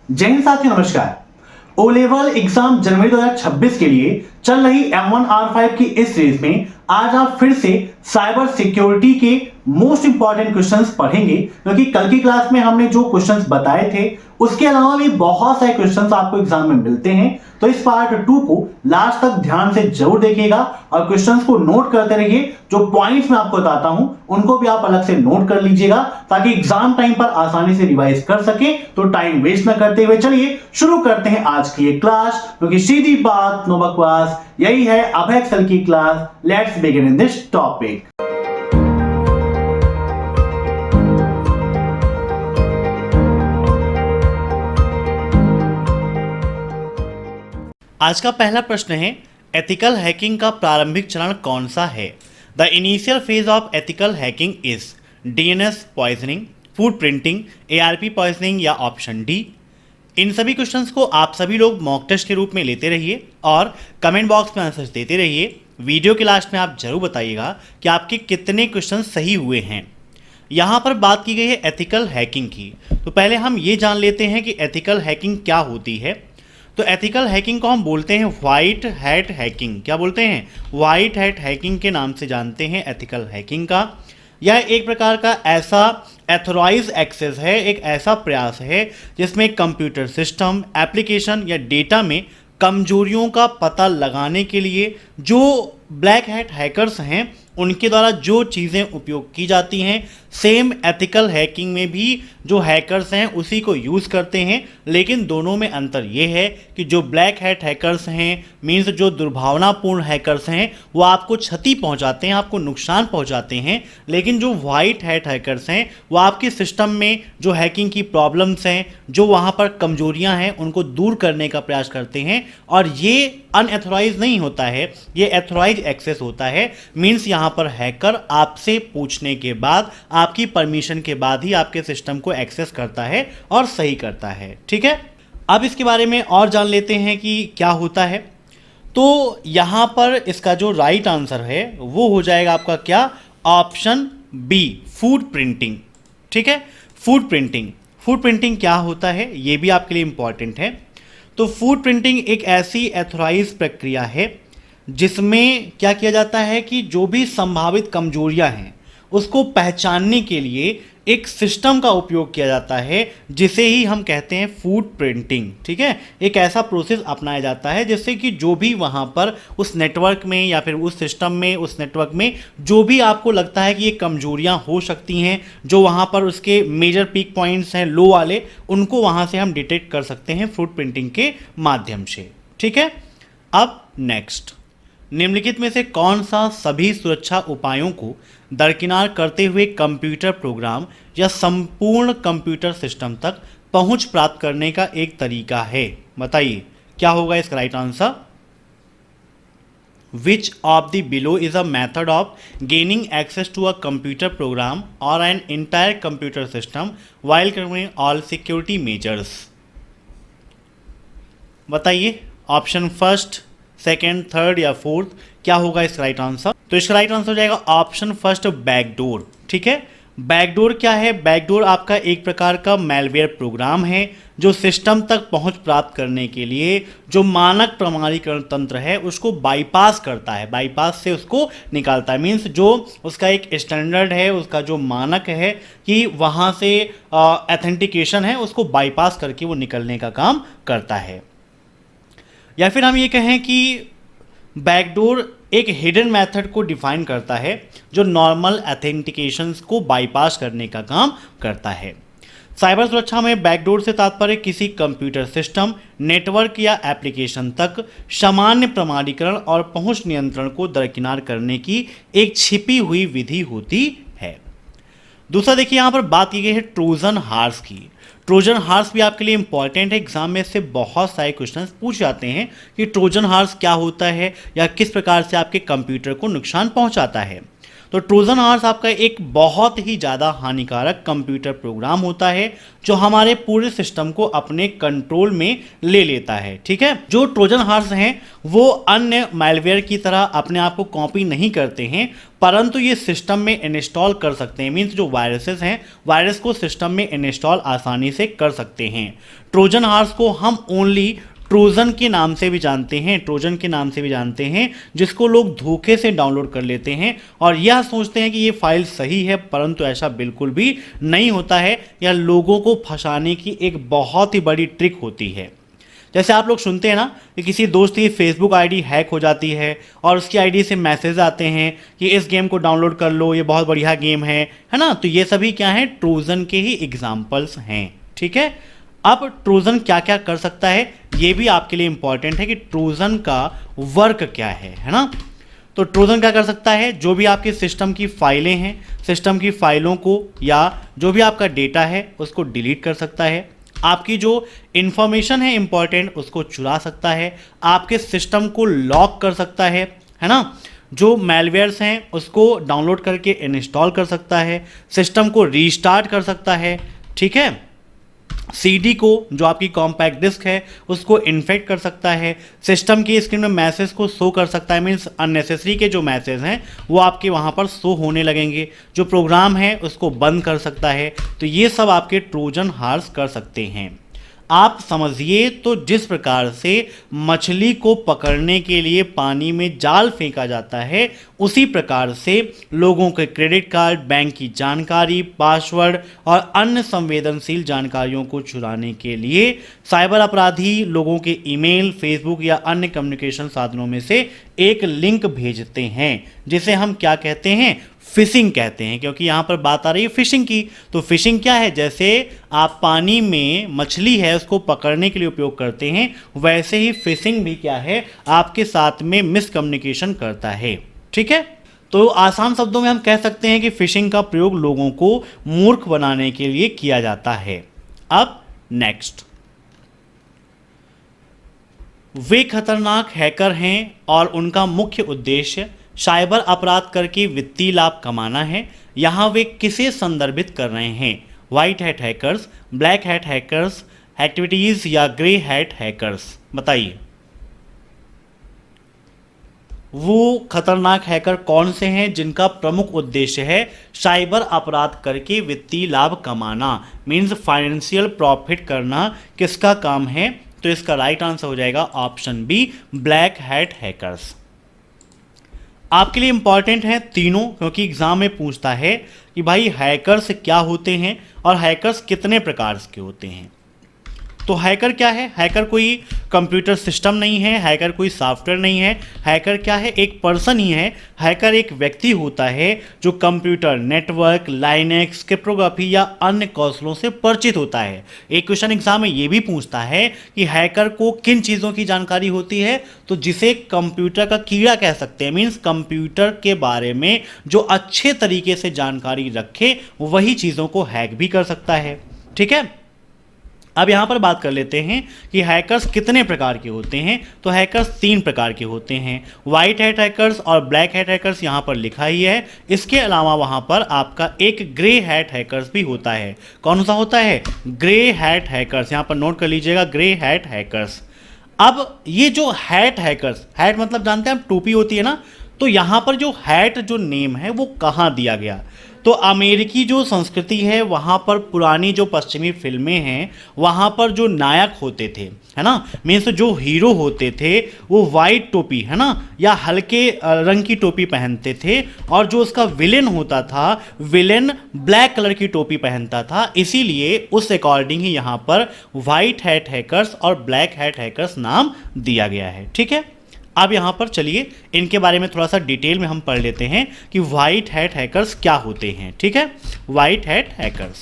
जय हिंद साथियों, नमस्कार। ओ लेवल एग्जाम जनवरी 2026 के लिए चल रही M1R5 की इस सीरीज में आज आप फिर से साइबर सिक्योरिटी के मोस्ट इंपॉर्टेंट क्वेश्चंस पढ़ेंगे, क्योंकि कल की क्लास में हमने जो क्वेश्चंस बताए थे उसके अलावा भी बहुत सारे क्वेश्चंस आपको एग्जाम में मिलते हैं। तो इस पार्ट 2 को लास्ट तक ध्यान से जरूर देखिएगा और क्वेश्चंस को नोट करते रहिए। जो पॉइंट्स मैं आपको बताता हूं उनको भी आप अलग से नोट कर लीजिएगा ताकि एग्जाम टाइम पर आसानी से रिवाइज कर सके। तो टाइम वेस्ट न करते हुए चलिए शुरू करते हैं आज की ये क्लास, क्योंकि सीधी बात नो बकवास, यही है अभय एक्सेल की class. Let's begin in this topic. आज का पहला प्रश्न है, एथिकल हैकिंग का प्रारंभिक चरण कौन सा है? The initial phase of ethical hacking is DNS poisoning, food printing, ARP poisoning या ऑप्शन डी। इन सभी क्वेश्चंस को आप सभी लोग मॉक टेस्ट के रूप में लेते रहिए और कमेंट बॉक्स में आंसर्स देते रहिए। वीडियो के लास्ट में आप जरूर बताइएगा कि आपके कितने क्वेश्चन सही हुए हैं। यहाँ पर बात की गई है एथिकल हैकिंग की, तो पहले हम ये जान लेते हैं कि एथिकल हैकिंग क्या होती है। तो एथिकल हैकिंग को हम बोलते हैं व्हाइट हैट हैकिंग। क्या बोलते हैं? व्हाइट हैट हैकिंग के नाम से जानते हैं एथिकल हैकिंग का। यह एक प्रकार का ऐसा एथोराइज एक्सेस है, एक ऐसा प्रयास है जिसमें कंप्यूटर सिस्टम, एप्लीकेशन या डेटा में कमजोरियों का पता लगाने के लिए जो ब्लैक हैट हैकर्स हैं उनके द्वारा जो चीज़ें उपयोग की जाती हैं, सेम एथिकल हैकिंग में भी जो हैकर्स हैं उसी को यूज़ करते हैं। लेकिन दोनों में अंतर ये है कि जो ब्लैक हैट हैकर्स हैं, मीन्स जो दुर्भावनापूर्ण हैकर्स हैं, वो आपको क्षति पहुंचाते हैं, आपको नुकसान पहुंचाते हैं। लेकिन जो वाइट हैट हैकर्स हैं वो आपके सिस्टम में जो हैकिंग की प्रॉब्लम्स हैं, जो वहाँ पर कमजोरियाँ हैं, उनको दूर करने का प्रयास करते हैं। और ये अनएथोराइज नहीं होता है, ये एथोराइज एक्सेस होता है। मीन्स यहाँ पर हैकर आपसे पूछने के बाद, आपकी परमिशन के बाद ही आपके सिस्टम को एक्सेस करता है और सही करता है। ठीक है, अब इसके बारे में और जान लेते हैं कि क्या होता है। तो यहाँ पर इसका जो राइट आंसर है वो हो जाएगा आपका क्या? Option B, food printing. ठीक है, फूड प्रिंटिंग। फूड प्रिंटिंग क्या होता है ये भी आपके लिए इंपॉर्टेंट है। तो फूड प्रिंटिंग एक ऐसी एथोराइज प्रक्रिया है जिसमें क्या किया जाता है कि जो भी संभावित कमजोरियां हैं उसको पहचानने के लिए एक सिस्टम का उपयोग किया जाता है जिसे ही हम कहते हैं फूड प्रिंटिंग। ठीक है, एक ऐसा प्रोसेस अपनाया जाता है जिससे कि जो भी वहाँ पर उस नेटवर्क में या फिर उस सिस्टम में, उस नेटवर्क में जो भी आपको लगता है कि ये कमजोरियाँ हो सकती हैं, जो वहाँ पर उसके मेजर पीक पॉइंट्स हैं लो वाले, उनको वहाँ से हम डिटेक्ट कर सकते हैं फूड प्रिंटिंग के माध्यम से। ठीक है, अब नेक्स्ट, निम्नलिखित में से कौन सा सभी सुरक्षा उपायों को दरकिनार करते हुए कंप्यूटर प्रोग्राम या संपूर्ण कंप्यूटर सिस्टम तक पहुंच प्राप्त करने का एक तरीका है? बताइए क्या होगा इसका right answer. Which of the below is a method of gaining access to a computer program or an entire computer system while covering all security measures? बताइए, ऑप्शन फर्स्ट, सेकेंड, थर्ड या फोर्थ, क्या होगा इसका right answer? तो इसका right answer हो जाएगा option first, backdoor. ठीक है, बैकडोर क्या है? बैकडोर आपका एक प्रकार का मैलवेयर प्रोग्राम है जो सिस्टम तक पहुंच प्राप्त करने के लिए जो मानक प्रमाणीकरण तंत्र है उसको बाईपास करता है, बाईपास से उसको निकालता है। मीन्स जो उसका एक स्टैंडर्ड है, उसका जो मानक है कि वहाँ से ऑथेंटिकेशन है, उसको बाईपास करके वो निकलने का काम करता है। या फिर हम ये कहें कि बैकडोर एक हिडन मेथड को डिफाइन करता है जो नॉर्मल ऑथेंटिकेशंस को बाईपास करने का काम करता है। साइबर सुरक्षा में बैकडोर से तात्पर्य किसी कंप्यूटर सिस्टम, नेटवर्क या एप्लीकेशन तक सामान्य प्रमाणीकरण और पहुंच नियंत्रण को दरकिनार करने की एक छिपी हुई विधि होती है। दूसरा देखिए, यहाँ पर बात की गई है ट्रोजन हॉर्स की। ट्रोजन हॉर्स भी आपके लिए इंपॉर्टेंट है, एग्जाम में से बहुत सारे क्वेश्चंस पूछ जाते हैं कि ट्रोजन हॉर्स क्या होता है या किस प्रकार से आपके कंप्यूटर को नुकसान पहुंचाता है। तो ट्रोजन हॉर्स आपका एक बहुत ही ज़्यादा हानिकारक कंप्यूटर प्रोग्राम होता है जो हमारे पूरे सिस्टम को अपने कंट्रोल में ले लेता है। ठीक है, जो ट्रोजन हॉर्स हैं वो अन्य मैलवेयर की तरह अपने आप को कॉपी नहीं करते हैं, परंतु ये सिस्टम में इंस्टॉल कर सकते हैं। मीन्स जो वायरसेस हैं, वायरस को सिस्टम में इंस्टॉल आसानी से कर सकते हैं। ट्रोजन हॉर्स को हम ओनली ट्रोजन के नाम से भी जानते हैं, ट्रोजन के नाम से भी जानते हैं, जिसको लोग धोखे से डाउनलोड कर लेते हैं और यह सोचते हैं कि ये फाइल सही है, परंतु ऐसा बिल्कुल भी नहीं होता है। यह लोगों को फंसाने की एक बहुत ही बड़ी ट्रिक होती है। जैसे आप लोग सुनते हैं ना कि किसी दोस्त की फेसबुक आईडी हैक हो जाती है और उसकी आईडी से मैसेज आते हैं कि इस गेम को डाउनलोड कर लो, ये बहुत बढ़िया गेम है ना। तो ये सभी क्या है, ट्रोजन के ही एग्जाम्पल्स हैं। ठीक है, अब ट्रोजन क्या क्या कर सकता है ये भी आपके लिए इंपॉर्टेंट है कि ट्रोजन का वर्क क्या है ना। तो ट्रोजन क्या कर सकता है, जो भी आपके सिस्टम की फाइलें हैं, सिस्टम की फाइलों को या जो भी आपका डेटा है उसको डिलीट कर सकता है, आपकी जो इंफॉर्मेशन है इंपॉर्टेंट उसको चुरा सकता है, आपके सिस्टम को लॉक कर सकता है ना, जो मैलवेयर्स हैं उसको डाउनलोड करके इंस्टॉल कर सकता है, सिस्टम को रीस्टार्ट कर सकता है। ठीक है, सीडी को, जो आपकी कॉम्पैक्ट डिस्क है, उसको इन्फेक्ट कर सकता है, सिस्टम की स्क्रीन में मैसेज को शो कर सकता है। मीन्स अननेसेसरी के जो मैसेज हैं वो आपके वहाँ पर शो होने लगेंगे, जो प्रोग्राम है उसको बंद कर सकता है। तो ये सब आपके ट्रोजन हॉर्स कर सकते हैं। आप समझिए तो जिस प्रकार से मछली को पकड़ने के लिए पानी में जाल फेंका जाता है, उसी प्रकार से लोगों के क्रेडिट कार्ड, बैंक की जानकारी, पासवर्ड और अन्य संवेदनशील जानकारियों को चुराने के लिए साइबर अपराधी लोगों के ईमेल, फेसबुक या अन्य कम्युनिकेशन साधनों में से एक लिंक भेजते हैं, जिसे हम क्या कहते हैं, फिशिंग कहते हैं। क्योंकि यहाँ पर बात आ रही है फिशिंग की, तो फिशिंग क्या है, जैसे आप पानी में मछली है उसको पकड़ने के लिए उपयोग करते हैं, वैसे ही फिशिंग भी क्या है, आपके साथ में मिसकम्युनिकेशन करता है। ठीक है, तो आसान शब्दों में हम कह सकते हैं कि फिशिंग का प्रयोग लोगों को मूर्ख बनाने के लिए किया जाता है। अब नेक्स्ट, वे खतरनाक हैकर हैं और उनका मुख्य उद्देश्य साइबर अपराध करके वित्तीय लाभ कमाना है। यहाँ वे किसे संदर्भित कर रहे हैं, white hat hackers, black hat hackers, activities या ग्रे हैट हैकर्स, बताइए। वो खतरनाक हैकर कौन से हैं जिनका प्रमुख उद्देश्य है साइबर अपराध करके वित्तीय लाभ कमाना, मीन्स फाइनेंशियल प्रॉफिट करना, किसका काम है? तो इसका राइट आंसर हो जाएगा option B, black hat hackers. आपके लिए इंपॉर्टेंट है तीनों, क्योंकि एग्जाम में पूछता है कि भाई हैकर्स क्या होते हैं और हैकर्स कितने प्रकार के होते हैं। तो हैकर क्या है, हैकर कोई कंप्यूटर सिस्टम नहीं है, हैकर कोई सॉफ्टवेयर नहीं है, हैकर क्या है, एक पर्सन ही है। हैकर एक व्यक्ति होता है जो कंप्यूटर, नेटवर्क, लाइनेक्स, क्रिप्टोग्राफी या अन्य कौशलों से परिचित होता है। एक क्वेश्चन एग्जाम में ये भी पूछता है कि हैकर को किन चीज़ों की जानकारी होती है, तो जिसे कंप्यूटर का कीड़ा कह सकते हैं, मीन्स कंप्यूटर के बारे में जो अच्छे तरीके से जानकारी रखे वही चीज़ों को हैक भी कर सकता है। ठीक है, अब यहाँ पर बात कर लेते हैं कि हैकर्स कितने प्रकार के होते हैं। तो हैकर्स 3 प्रकार के होते हैं, वाइट हैट हैकर्स और ब्लैक हैट हैकर्स यहाँ पर लिखा ही है। इसके अलावा वहाँ पर आपका एक ग्रे हैट हैकर्स भी होता है। कौन सा होता है? ग्रे हैट हैकर्स, यहाँ पर नोट कर लीजिएगा, ग्रे हैट हैकर्स। अब ये जो हैट हैकर्स, हैट मतलब जानते हैं आप, टोपी होती है ना, तो यहाँ पर जो हैट जो नेम है वो कहाँ दिया गया? तो अमेरिकी जो संस्कृति है वहाँ पर पुरानी जो पश्चिमी फिल्में हैं वहाँ पर जो नायक होते थे, है ना, मीन्स जो हीरो होते थे वो वाइट टोपी, है ना, या हल्के रंग की टोपी पहनते थे, और जो उसका विलेन होता था, विलेन ब्लैक कलर की टोपी पहनता था। इसीलिए उस अकॉर्डिंग ही यहाँ पर वाइट हैट हैकर्स और ब्लैक हैट हैकर्स नाम दिया गया है। ठीक है, अब यहाँ पर चलिए इनके बारे में थोड़ा सा डिटेल में हम पढ़ लेते हैं कि वाइट हैट हैकर्स क्या होते हैं। ठीक है, वाइट हैट हैकर्स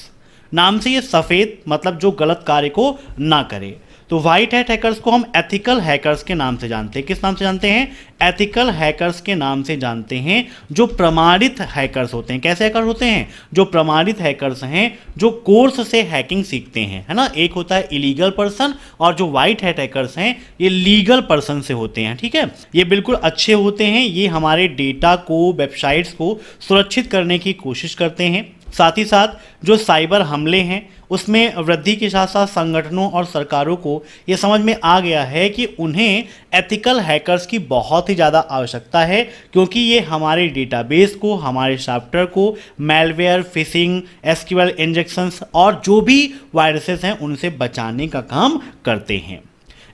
नाम से ये सफ़ेद, मतलब जो गलत कार्य को ना करे। तो तो व्हाइट हैट हैकर्स को हम एथिकल हैकर्स के नाम से जानते हैं। किस नाम से जानते हैं? एथिकल हैकर्स के नाम से जानते हैं, जो प्रमाणित हैकर्स होते हैं। कैसे हैकर होते हैं? जो प्रमाणित हैकर्स हैं, जो कोर्स से हैकिंग सीखते हैं, है ना। एक होता है इलीगल पर्सन, और जो व्हाइट हैट हैकर्स हैं ये लीगल पर्सन से होते हैं, ठीक है। ये बिल्कुल अच्छे होते हैं, ये हमारे डेटा को, वेबसाइट्स को सुरक्षित करने की कोशिश करते हैं। साथ ही साथ जो साइबर हमले हैं उसमें वृद्धि के साथ साथ संगठनों और सरकारों को ये समझ में आ गया है कि उन्हें एथिकल हैकर्स की बहुत ही ज़्यादा आवश्यकता है, क्योंकि ये हमारे डेटाबेस को, हमारे सॉफ्टवेयर को मेलवेयर, फिशिंग, एसक्यूएल इंजेक्शंस और जो भी वायरसेस हैं उनसे बचाने का काम करते हैं।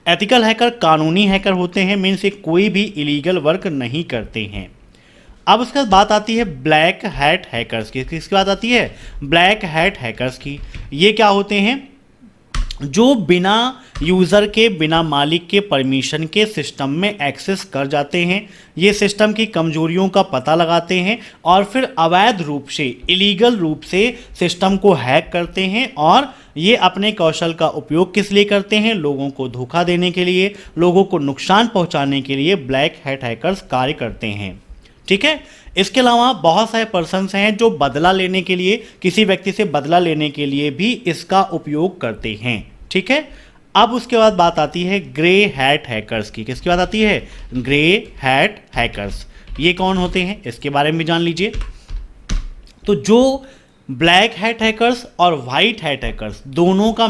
एथिकल हैकर कानूनी हैकर होते हैं, मीन्स ये कोई भी इलीगल वर्क नहीं करते हैं। अब उसके बाद बात आती है ब्लैक हैट हैकर्स की। किसकी बात आती है? ब्लैक हैट हैकर्स की। ये क्या होते हैं? जो बिना यूज़र के, बिना मालिक के परमिशन के सिस्टम में एक्सेस कर जाते हैं। ये सिस्टम की कमजोरियों का पता लगाते हैं और फिर अवैध रूप से, इलीगल रूप से सिस्टम को हैक करते हैं। और ये अपने कौशल का उपयोग किस लिए करते हैं? लोगों को धोखा देने के लिए, लोगों को नुकसान पहुंचाने के लिए ब्लैक हैट हैकर्स कार्य करते हैं, ठीक है। इसके अलावा बहुत सारे पर्सन्स हैं जो बदला लेने के लिए, किसी व्यक्ति से बदला लेने के लिए भी इसका उपयोग करते हैं, ठीक है। अब उसके बाद बात आती है ग्रे हैट हैकर्स की। किसकी बात आती है? Grey hat hackers. ये कौन होते हैं इसके बारे में भी जान लीजिए। तो जो ब्लैक हैट हैकर्स और वाइट हैट हैकर्स दोनों का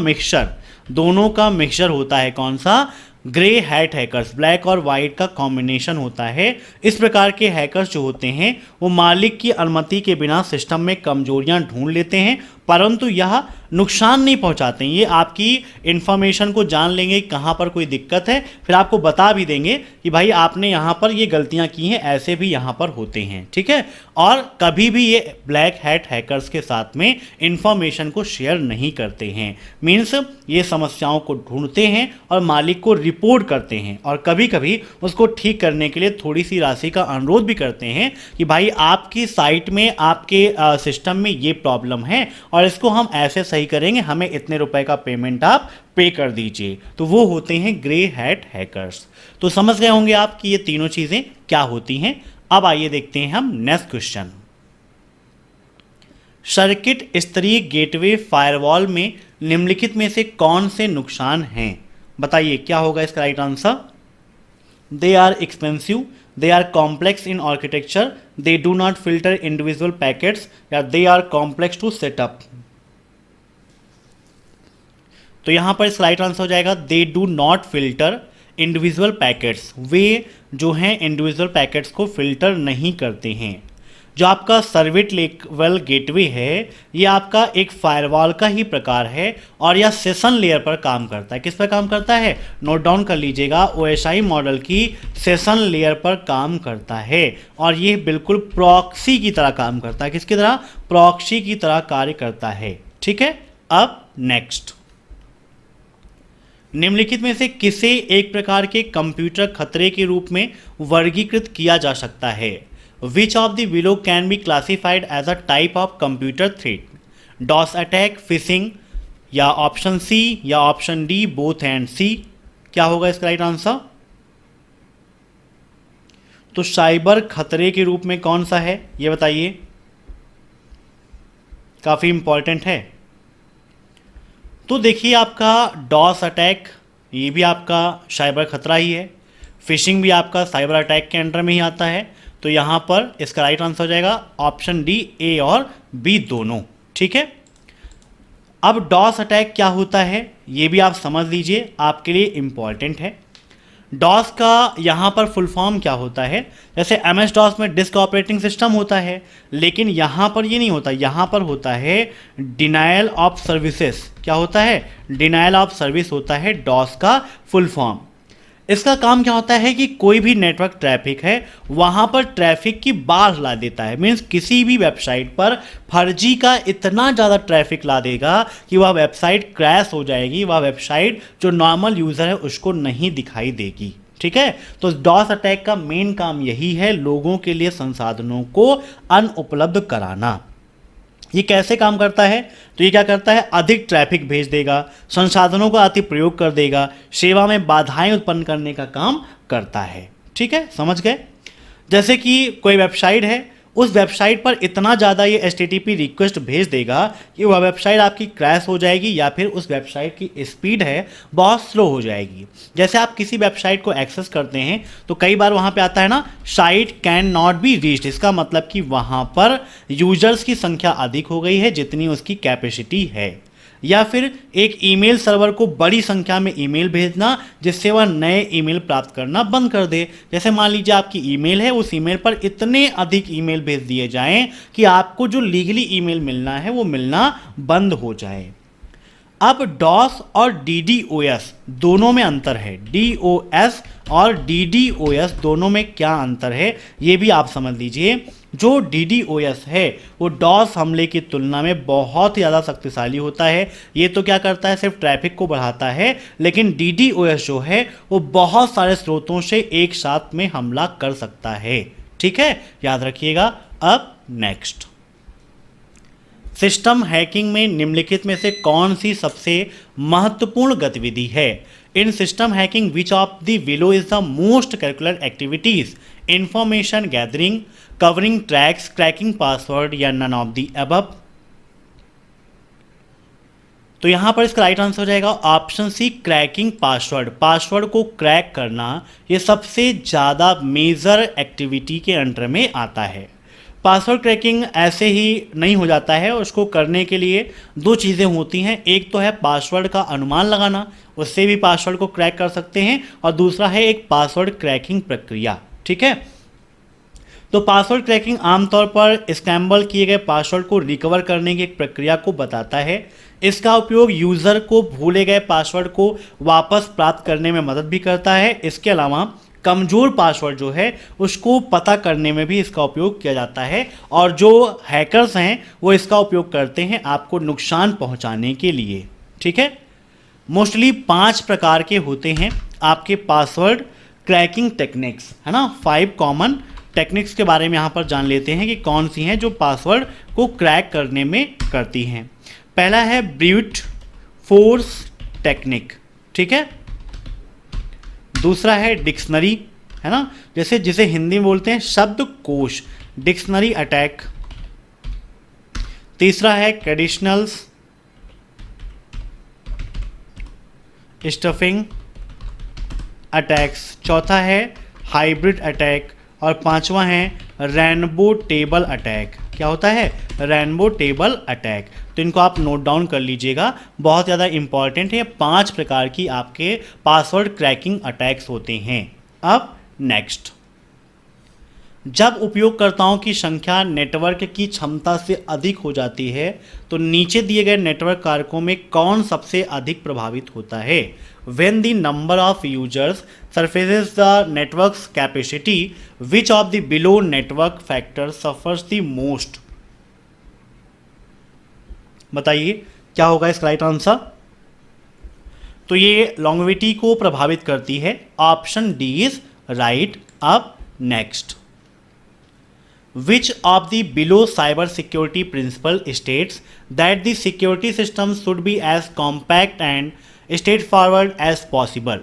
मिक्सचर होता है, कौन सा? Grey hat hackers. ब्लैक और वाइट का कॉम्बिनेशन होता है। इस प्रकार के हैकर्स जो होते हैं वो मालिक की अनुमति के बिना सिस्टम में कमजोरियां ढूंढ लेते हैं, परंतु यह नुकसान नहीं पहुंचाते हैं। ये आपकी इन्फॉर्मेशन को जान लेंगे कहाँ पर कोई दिक्कत है, फिर आपको बता भी देंगे कि भाई आपने यहाँ पर ये गलतियाँ की हैं, ऐसे भी यहाँ पर होते हैं, ठीक है। और कभी भी ये ब्लैक हैट हैकर्स के साथ में इन्फॉर्मेशन को शेयर नहीं करते हैं। मीन्स ये समस्याओं को ढूंढते हैं और मालिक को रिपोर्ट करते हैं, और कभी कभी उसको ठीक करने के लिए थोड़ी सी राशि का अनुरोध भी करते हैं कि भाई आपकी साइट में, आपके सिस्टम में ये प्रॉब्लम है और इसको हम ऐसे सही करेंगे, हमें इतने रुपए का पेमेंट आप पे कर दीजिए। तो वो होते हैं ग्रे हैट हैकर्स। तो समझ गए होंगे आप कि ये तीनों चीज़ें क्या होती हैं। अब आइए देखते हैं हम नेक्स्ट क्वेश्चन। सर्किट स्तरीय गेटवे फायरवॉल में निम्नलिखित में से कौन से नुकसान हैं? बताइए क्या होगा इसका right answer? They are expensive, they are complex in architecture, they do not filter individual packets, या they are complex to set up। तो यहां पर इसका राइट आंसर हो जाएगा they do not filter individual packets। वे जो हैं इंडिविजुअल पैकेट्स को फिल्टर नहीं करते हैं। जो आपका सर्विस लेवल गेटवे है ये आपका एक फायरवॉल का ही प्रकार है और यह सेशन लेयर पर काम करता है। किस पर काम करता है? नोट डाउन कर लीजिएगा, OSI मॉडल की सेशन लेयर पर काम करता है और ये बिल्कुल प्रॉक्सी की तरह काम करता है। किसकी तरह? प्रॉक्सी की तरह कार्य करता है, ठीक है। अब नेक्स्ट, निम्नलिखित में से किसे एक प्रकार के कंप्यूटर खतरे के रूप में वर्गीकृत किया जा सकता है? Which of the below can be classified as a type of computer threat? DOS attack, phishing, या ऑप्शन सी या ऑप्शन डी, बोथ एंड सी। क्या होगा इसका राइट आंसर? तो साइबर खतरे के रूप में कौन सा है ये बताइए, काफी इंपॉर्टेंट है। तो देखिए आपका डॉस अटैक ये भी आपका साइबर खतरा ही है, फिशिंग भी आपका साइबर अटैक के अंडर में ही आता है। तो यहाँ पर इसका राइट आंसर हो जाएगा ऑप्शन डी, ए और बी दोनों, ठीक है। अब डॉस अटैक क्या होता है ये भी आप समझ लीजिए, आपके लिए इम्पॉर्टेंट है। डॉस का यहाँ पर फुल फॉर्म क्या होता है? जैसे MS DOS में डिस्क ऑपरेटिंग सिस्टम होता है, लेकिन यहाँ पर ये नहीं होता, यहाँ पर होता है डिनायल ऑफ सर्विसेज। क्या होता है? डिनायल ऑफ सर्विस होता है डॉस का फुल फॉर्म। इसका काम क्या होता है कि कोई भी नेटवर्क ट्रैफिक है वहाँ पर ट्रैफिक की बाढ़ ला देता है। मीन्स किसी भी वेबसाइट पर फर्जी का इतना ज़्यादा ट्रैफिक ला देगा कि वह वेबसाइट क्रैश हो जाएगी, वह वेबसाइट जो नॉर्मल यूज़र है उसको नहीं दिखाई देगी, ठीक है। तो डॉस अटैक का मेन काम यही है, लोगों के लिए संसाधनों को अनुपलब्ध कराना। ये कैसे काम करता है? तो ये क्या करता है, अधिक ट्रैफिक भेज देगा, संसाधनों का अति प्रयोग कर देगा, सेवा में बाधाएं उत्पन्न करने का काम करता है। ठीक है, समझ गए? जैसे कि कोई वेबसाइट है, उस वेबसाइट पर इतना ज़्यादा ये HTTP रिक्वेस्ट भेज देगा कि वह वेबसाइट आपकी क्रैश हो जाएगी या फिर उस वेबसाइट की स्पीड है बहुत स्लो हो जाएगी। जैसे आप किसी वेबसाइट को एक्सेस करते हैं तो कई बार वहाँ पे आता है ना, site can not be reached. इसका मतलब कि वहाँ पर यूजर्स की संख्या अधिक हो गई है जितनी उसकी कैपेसिटी है। या फिर एक ईमेल सर्वर को बड़ी संख्या में ईमेल भेजना जिससे वह नए ईमेल प्राप्त करना बंद कर दे। जैसे मान लीजिए आपकी ईमेल है, उस ईमेल पर इतने अधिक ईमेल भेज दिए जाएं कि आपको जो लीगली ईमेल मिलना है वो मिलना बंद हो जाए। अब डॉस और DDoS दोनों में अंतर है। DOS और DDoS दोनों में क्या अंतर है ये भी आप समझ लीजिए। जो DDoS है वो डॉस हमले की तुलना में बहुत ही ज़्यादा शक्तिशाली होता है। ये तो क्या करता है, सिर्फ ट्रैफिक को बढ़ाता है, लेकिन DDoS जो है वो बहुत सारे स्रोतों से एक साथ में हमला कर सकता है। ठीक है, याद रखिएगा। अब नेक्स्ट, सिस्टम हैकिंग में निम्नलिखित में से कौन सी सबसे महत्वपूर्ण गतिविधि है? In system hacking which of the below is the most curricular activities? Information gathering, covering tracks, cracking password या नन ऑफ द अबव? तो यहां पर इसका राइट आंसर हो जाएगा option C, cracking password. Password को क्रैक करना ये सबसे ज़्यादा मेजर एक्टिविटी के अंडर में आता है। पासवर्ड क्रैकिंग ऐसे ही नहीं हो जाता है, उसको करने के लिए दो चीज़ें होती हैं। एक तो है पासवर्ड का अनुमान लगाना, उससे भी पासवर्ड को क्रैक कर सकते हैं, और दूसरा है एक पासवर्ड क्रैकिंग प्रक्रिया। ठीक है, तो पासवर्ड क्रैकिंग आमतौर पर स्क्रैम्बल किए गए पासवर्ड को रिकवर करने की एक प्रक्रिया को बताता है। इसका उपयोग यूज़र को भूले गए पासवर्ड को वापस प्राप्त करने में मदद भी करता है। इसके अलावा कमज़ोर पासवर्ड जो है उसको पता करने में भी इसका उपयोग किया जाता है, और जो हैकर्स हैं वो इसका उपयोग करते हैं आपको नुकसान पहुंचाने के लिए। ठीक है, मोस्टली 5 प्रकार के होते हैं आपके पासवर्ड क्रैकिंग टेक्निक्स, है ना। 5 कॉमन टेक्निक्स के बारे में यहाँ पर जान लेते हैं कि कौन सी हैं जो पासवर्ड को क्रैक करने में करती हैं। पहला है ब्रूट फोर्स टेक्निक। ठीक है, दूसरा है डिक्शनरी, है ना, जैसे जिसे हिंदी में बोलते हैं शब्दकोश, डिक्शनरी अटैक। तीसरा है कंडीशनल्स स्टफिंग अटैक्स। चौथा है हाइब्रिड अटैक, और पांचवा है रेनबो टेबल अटैक। क्या होता है? Rainbow table attack. तो इनको आप नोट डाउन कर लीजिएगा, बहुत ज़्यादा इंपॉर्टेंट है। 5 प्रकार की आपके पासवर्ड क्रैकिंग अटैक्स होते हैं। अब नेक्स्ट, जब उपयोगकर्ताओं की संख्या नेटवर्क की क्षमता से अधिक हो जाती है तो नीचे दिए गए नेटवर्क कारकों में कौन सबसे अधिक प्रभावित होता है? When the number of users surpasses the network's capacity, which of the below network factors suffers the most? बताइए क्या होगा इसका राइट आंसर? तो ये लॉन्गेविटी को प्रभावित करती है। Option D is right. अब next, which of the below cyber security principle states that the security system should be as compact and straightforward as possible?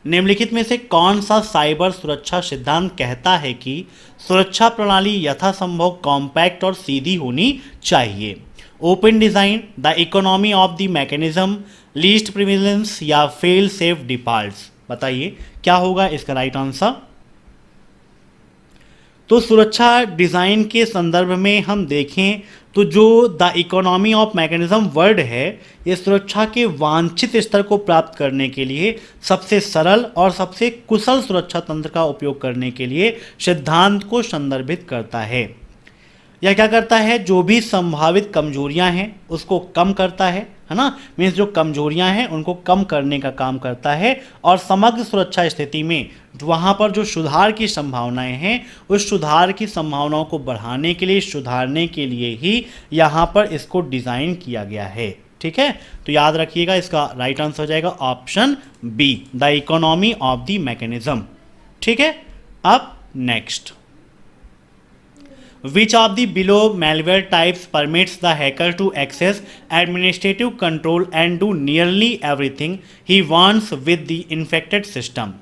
निम्नलिखित में से कौन सा साइबर सुरक्षा सिद्धांत कहता है कि सुरक्षा प्रणाली यथासंभव कॉम्पैक्ट और सीधी होनी चाहिए? Open design, the economy of the mechanism, least prevalence या फेल सेफ डिफॉल्ट्स? बताइए क्या होगा इसका राइट आंसर? तो सुरक्षा डिज़ाइन के संदर्भ में हम देखें तो जो the economy of mechanism word है ये सुरक्षा के वांछित स्तर को प्राप्त करने के लिए सबसे सरल और सबसे कुशल सुरक्षा तंत्र का उपयोग करने के लिए सिद्धांत को संदर्भित करता है। यह क्या करता है? जो भी संभावित कमजोरियां हैं उसको कम करता है ना। मीन्स जो कमजोरियां हैं उनको कम करने का काम करता है, और समग्र सुरक्षा स्थिति में वहाँ पर जो सुधार की संभावनाएं हैं उस सुधार की संभावनाओं को बढ़ाने के लिए, सुधारने के लिए ही यहाँ पर इसको डिज़ाइन किया गया है। ठीक है, तो याद रखिएगा इसका राइट आंसर हो जाएगा option B, the economy of the mechanism. ठीक है, अब next, Which of the below malware types permits the hacker to access administrative control and do nearly everything he wants with the infected system?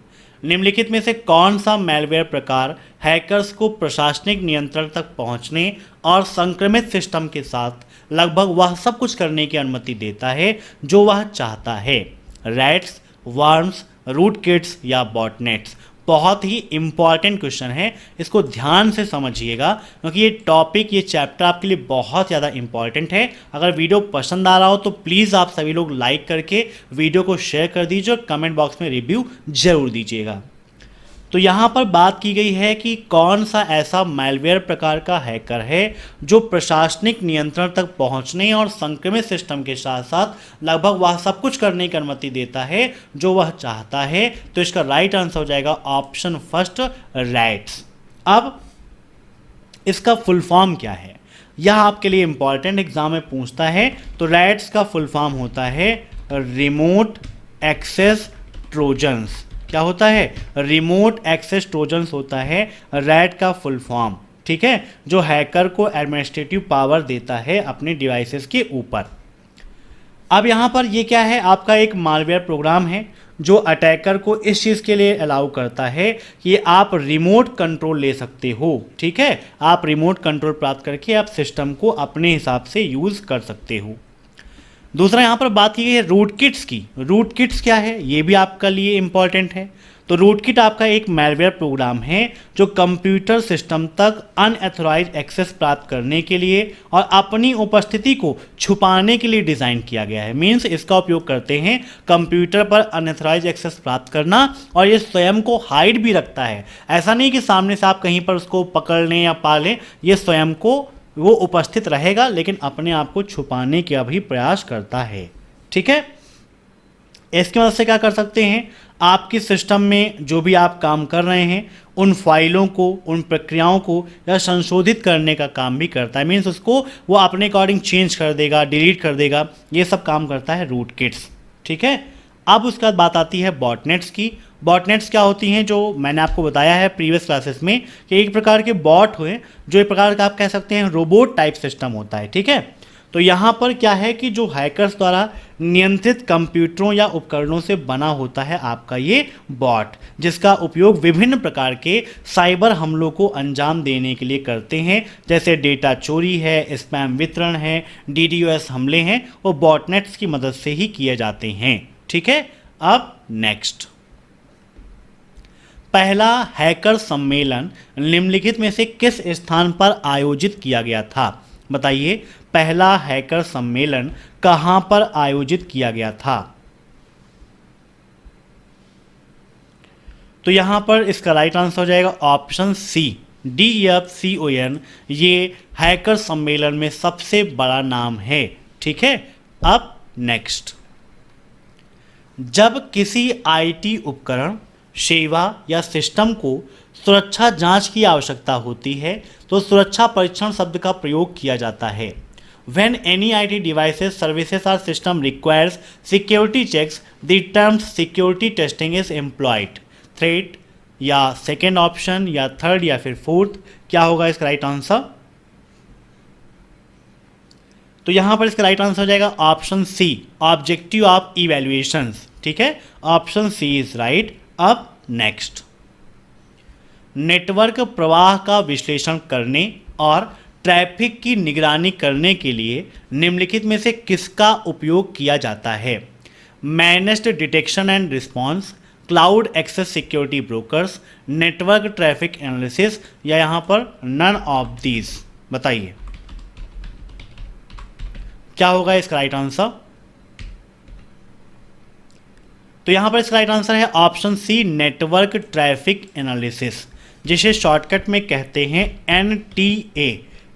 निम्नलिखित में से कौन सा malware प्रकार hackers को प्रशासनिक नियंत्रण तक पहुंचने और संक्रमित सिस्टम के साथ लगभग वह सब कुछ करने की अनुमति देता है जो वह चाहता है? रैट्स, वर्म्स, रूटकिट्स या बॉटनेट्स? बहुत ही इंपॉर्टेंट क्वेश्चन है, इसको ध्यान से समझिएगा क्योंकि ये टॉपिक, ये चैप्टर आपके लिए बहुत ज़्यादा इंपॉर्टेंट है। अगर वीडियो पसंद आ रहा हो तो प्लीज़ आप सभी लोग लाइक करके वीडियो को शेयर कर दीजिए और कमेंट बॉक्स में रिव्यू जरूर दीजिएगा। तो यहाँ पर बात की गई है कि कौन सा ऐसा मैलवेयर प्रकार का हैकर है जो प्रशासनिक नियंत्रण तक पहुँचने और संक्रमित सिस्टम के साथ साथ लगभग वह सब कुछ करने की अनुमति देता है जो वह चाहता है। तो इसका राइट आंसर हो जाएगा ऑप्शन फर्स्ट, रैट्स। अब इसका फुल फॉर्म क्या है, यह आपके लिए इंपॉर्टेंट एग्जाम में पूछता है। तो रैट्स का फुल फॉर्म होता है रिमोट एक्सेस ट्रोजन्स। क्या होता है? रिमोट एक्सेस ट्रोजन्स होता है रैट का फुल फॉर्म, ठीक है, जो हैकर को एडमिनिस्ट्रेटिव पावर देता है अपने डिवाइसेस के ऊपर। अब यहाँ पर ये क्या है, आपका एक मालवेयर प्रोग्राम है जो अटैकर को इस चीज़ के लिए अलाउ करता है कि आप रिमोट कंट्रोल ले सकते हो, ठीक है, आप रिमोट कंट्रोल प्राप्त करके आप सिस्टम को अपने हिसाब से यूज़ कर सकते हो। दूसरा यहाँ पर बात की गई है रूटकिट्स की। रूटकिट्स क्या है, ये भी आपका लिए इम्पॉर्टेंट है। तो रूटकिट आपका एक मैलवेयर प्रोग्राम है जो कंप्यूटर सिस्टम तक अनएथोराइज्ड एक्सेस प्राप्त करने के लिए और अपनी उपस्थिति को छुपाने के लिए डिज़ाइन किया गया है। मीन्स इसका उपयोग करते हैं कंप्यूटर पर अनएथोराइज्ड एक्सेस प्राप्त करना, और ये स्वयं को हाइड भी रखता है। ऐसा नहीं कि सामने से आप कहीं पर उसको पकड़ लें या पा लें, ये स्वयं को वो उपस्थित रहेगा लेकिन अपने आप को छुपाने का भी प्रयास करता है, ठीक है। इसकी मदद से क्या कर सकते हैं, आपके सिस्टम में जो भी आप काम कर रहे हैं उन फाइलों को, उन प्रक्रियाओं को या संशोधित करने का काम भी करता है। मीन्स उसको वो अपने अकॉर्डिंग चेंज कर देगा, डिलीट कर देगा, ये सब काम करता है रूटकिट्स, ठीक है। अब उसके बाद बात आती है बॉटनेट्स की। बॉटनेट्स क्या होती हैं, जो मैंने आपको बताया है प्रीवियस क्लासेस में कि एक प्रकार के बॉट हुए जो एक प्रकार का आप कह सकते हैं रोबोट टाइप सिस्टम होता है, ठीक है। तो यहाँ पर क्या है कि जो हैकर्स द्वारा नियंत्रित कंप्यूटरों या उपकरणों से बना होता है आपका ये बॉट, जिसका उपयोग विभिन्न प्रकार के साइबर हमलों को अंजाम देने के लिए करते हैं, जैसे डेटा चोरी है, स्पैम वितरण है, DDoS हमले हैं, वो बॉटनेट्स की मदद से ही किए जाते हैं, ठीक है। अब नेक्स्ट, पहला हैकर सम्मेलन निम्नलिखित में से किस स्थान पर आयोजित किया गया था? बताइए, पहला हैकर सम्मेलन कहां पर आयोजित किया गया था? तो यहां पर इसका राइट आंसर हो जाएगा ऑप्शन सी, DEFCON। ये हैकर सम्मेलन में सबसे बड़ा नाम है, ठीक है। अब नेक्स्ट, जब किसी IT उपकरण, सेवा या सिस्टम को सुरक्षा जांच की आवश्यकता होती है तो सुरक्षा परीक्षण शब्द का प्रयोग किया जाता है। When any IT devices, services or system requires security checks, the term security testing is employed. Threat या सेकेंड ऑप्शन या थर्ड या फिर फोर्थ, क्या होगा इसका राइट आंसर? तो यहां पर इसका राइट आंसर हो जाएगा option C, objective of evaluations, ठीक है, ऑप्शन सी इज राइट। अब नेक्स्ट, नेटवर्क प्रवाह का विश्लेषण करने और ट्रैफिक की निगरानी करने के लिए निम्नलिखित में से किसका उपयोग किया जाता है? Managed detection and response, cloud access security brokers, network traffic analysis या यहां पर नन ऑफ दीज? बताइए क्या होगा इसका राइट आंसर? तो यहां पर इसका राइट आंसर है option C, network traffic analysis, जिसे शॉर्टकट में कहते हैं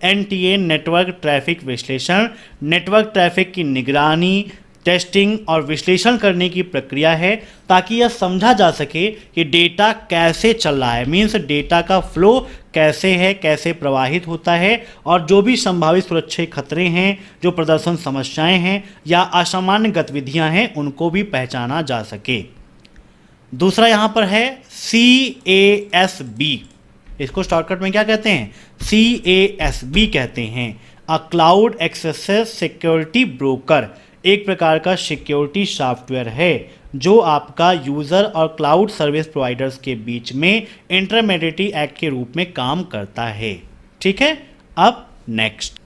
NTA, नेटवर्क ट्रैफिक विश्लेषण। नेटवर्क ट्रैफिक की निगरानी, टेस्टिंग और विश्लेषण करने की प्रक्रिया है ताकि यह समझा जा सके कि डेटा कैसे चल रहा है, मीन्स डेटा का फ्लो कैसे है, कैसे प्रवाहित होता है, और जो भी संभावित सुरक्षा खतरे हैं, जो प्रदर्शन समस्याएं हैं या असामान्य गतिविधियां हैं, उनको भी पहचाना जा सके। दूसरा यहाँ पर है CASB, इसको शॉर्टकट में क्या कहते हैं, CASB कहते हैं। A cloud access security broker एक प्रकार का सिक्योरिटी सॉफ्टवेयर है जो आपका यूज़र और क्लाउड सर्विस प्रोवाइडर्स के बीच में इंटरमीडिएटी एक्ट के रूप में काम करता है। ठीक है, अब नेक्स्ट,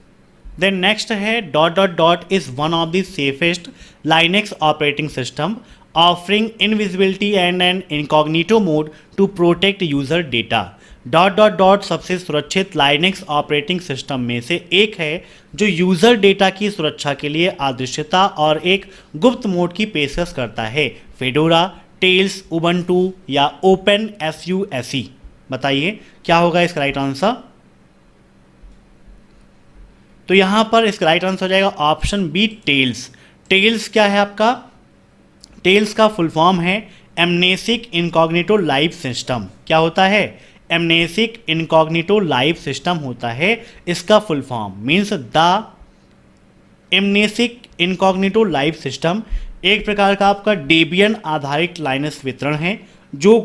देन नेक्स्ट है dot dot dot is one of the safest Linux operating system offering invisibility and an incognito mode to protect user data. Dot dot dot सबसे सुरक्षित लाइनेक्स ऑपरेटिंग सिस्टम में से एक है जो यूजर डेटा की सुरक्षा के लिए अदृश्यता और एक गुप्त मोड की पेशकश करता है। फेडोरा, टेल्स, उबंटू या ओपन SUSE। बताइए क्या होगा इसका राइट आंसर। तो यहां पर इसका राइट आंसर हो जाएगा ऑप्शन बी, टेल्स। टेल्स क्या है आपका, टेल्स का फुल फॉर्म है एमनेसिक इनकॉग्निटो लाइव सिस्टम। क्या होता है, एमनेसिक इनकॉग्निटो लाइव सिस्टम होता है इसका full form. Means the amnesic incognito live system एक प्रकार का आपका डेबियन आधारित लाइनस वितरण है जो